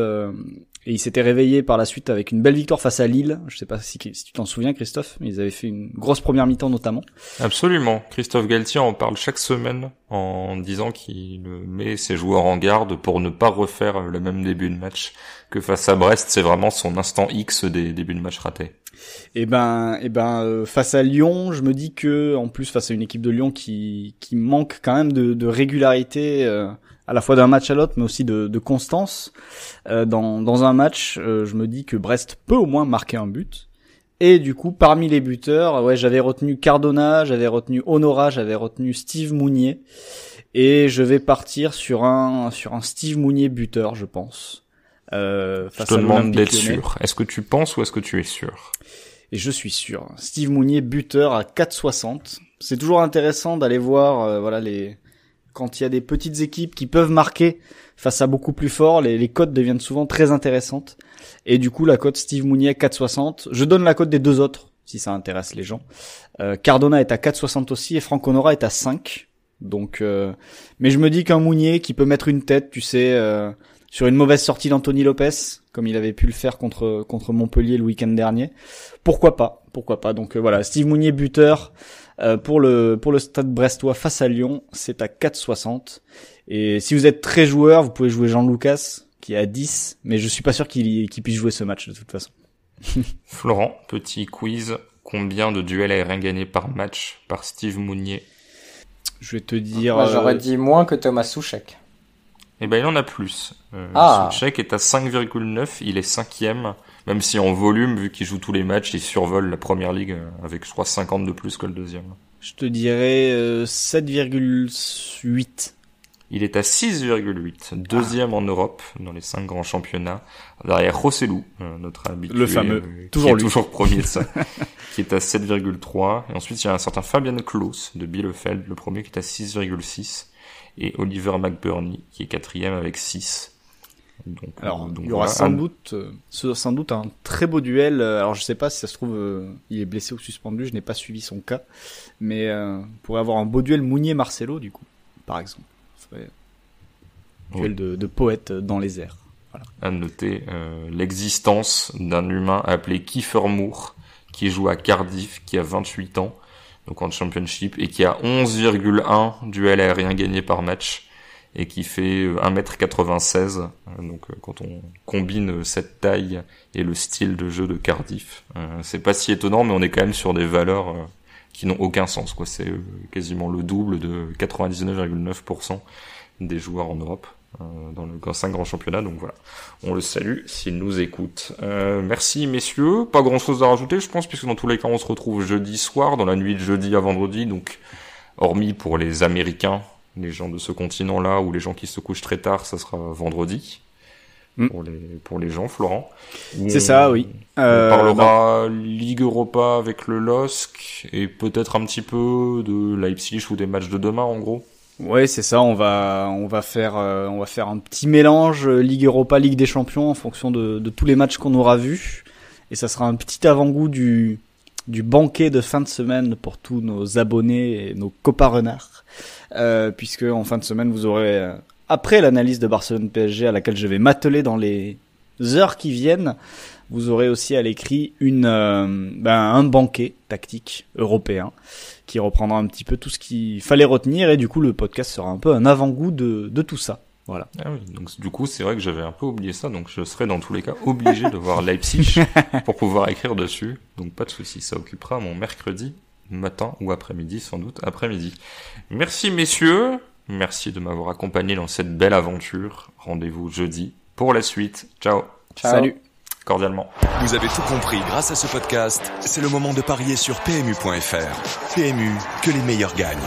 et ils s'étaient réveillés par la suite avec une belle victoire face à Lille. Je sais pas si tu t'en souviens, Christophe, mais ils avaient fait une grosse première mi-temps notamment. Absolument. Christophe Galtier en parle chaque semaine en disant qu'il met ses joueurs en garde pour ne pas refaire le même début de match que face à Brest. C'est vraiment son instant X des débuts de match ratés. Et face à Lyon, je me dis que, en plus, face à une équipe de Lyon qui manque quand même de régularité, à la fois d'un match à l'autre, mais aussi de constance, dans un match, je me dis que Brest peut au moins marquer un but. Et du coup, parmi les buteurs, j'avais retenu Cardona, j'avais retenu Honora, j'avais retenu Steve Mounier, et je vais partir sur un Steve Mounier buteur, je pense. face à Je te demande d'être Lyonnais. sûr. Est-ce que tu penses ou est-ce que tu es sûr? Et je suis sûr. Steve Mounier, buteur à 4,60. C'est toujours intéressant d'aller voir, quand il y a des petites équipes qui peuvent marquer face à beaucoup plus fort, les cotes deviennent souvent très intéressantes. Et du coup, la cote Steve Mounier 4,60. Je donne la cote des deux autres, si ça intéresse les gens. Cardona est à 4,60 aussi et Franco Nora est à 5. Donc, mais je me dis qu'un Mounier qui peut mettre une tête, tu sais, sur une mauvaise sortie d'Anthony Lopez, comme il avait pu le faire contre Montpellier le week-end dernier. Pourquoi pas. Donc voilà, Steve Mounier buteur pour le Stade Brestois face à Lyon, c'est à 4,60. Et si vous êtes très joueur, vous pouvez jouer Jean Lucas qui est à 10, mais je suis pas sûr qu'il puisse jouer ce match de toute façon. Florent, petit quiz. Combien de duels aériens gagnés par match par Steve Mounier? Je vais te dire... Moi, j'aurais dit moins que Thomas Souček. Eh ben, il en a plus. Souček est à 5,9, il est 5e. Même si en volume, vu qu'il joue tous les matchs, il survole la première ligue avec, je crois, 50 de plus que le deuxième. Je te dirais 7,8. Il est à 6,8, deuxième en Europe, dans les 5 grands championnats, derrière Rossellou, notre habitué. Le fameux, toujours premier de ça, qui est à 7,3. Et ensuite, il y a un certain Fabian Klos de Bielefeld, le premier, qui est à 6,6. Et Oliver McBurney, qui est 4e avec 6. Donc, il y aura sans doute un très beau duel. Alors, je sais pas si ça se trouve, il est blessé ou suspendu, je n'ai pas suivi son cas. Mais, on pourrait avoir un beau duel Mounier-Marcelo, du coup, par exemple. Duel de poète dans les airs. Voilà. À noter l'existence d'un humain appelé Kiefer Moore, qui joue à Cardiff, qui a 28 ans, donc en Championship, et qui a 11,1 duels aériens gagnés par match, et qui fait 1m96. Donc quand on combine cette taille et le style de jeu de Cardiff, c'est pas si étonnant, mais on est quand même sur des valeurs qui n'ont aucun sens, quoi. C'est quasiment le double de 99,9% des joueurs en Europe dans le 5 grands championnats. Donc voilà, on le salue s'il nous écoute. Merci messieurs, pas grand chose à rajouter je pense, puisque dans tous les cas on se retrouve jeudi soir, dans la nuit de jeudi à vendredi, donc hormis pour les Américains, les gens de ce continent-là, ou les gens qui se couchent très tard, ça sera vendredi. Pour les gens, Florent. C'est ça, oui. On parlera Ligue Europa avec le LOSC et peut-être un petit peu de Leipzig ou des matchs de demain, en gros. Ouais, c'est ça. On va faire un petit mélange Ligue Europa, Ligue des Champions en fonction de tous les matchs qu'on aura vus. Et ça sera un petit avant-goût du banquet de fin de semaine pour tous nos abonnés et nos copains renards. Puisque en fin de semaine, vous aurez... Après l'analyse de Barcelone-PSG à laquelle je vais m'atteler dans les heures qui viennent, vous aurez aussi à l'écrit un banquet tactique européen qui reprendra un petit peu tout ce qu'il fallait retenir, et du coup le podcast sera un peu un avant-goût de tout ça. Voilà. Ah oui, donc du coup c'est vrai que j'avais un peu oublié ça, donc je serai dans tous les cas obligé de voir Leipzig pour pouvoir écrire dessus, donc pas de souci, ça occupera mon mercredi matin ou après-midi, sans doute après-midi. Merci messieurs. Merci de m'avoir accompagné dans cette belle aventure. Rendez-vous jeudi pour la suite. Ciao. Salut. Cordialement. Vous avez tout compris grâce à ce podcast. C'est le moment de parier sur PMU.fr. PMU, que les meilleurs gagnent.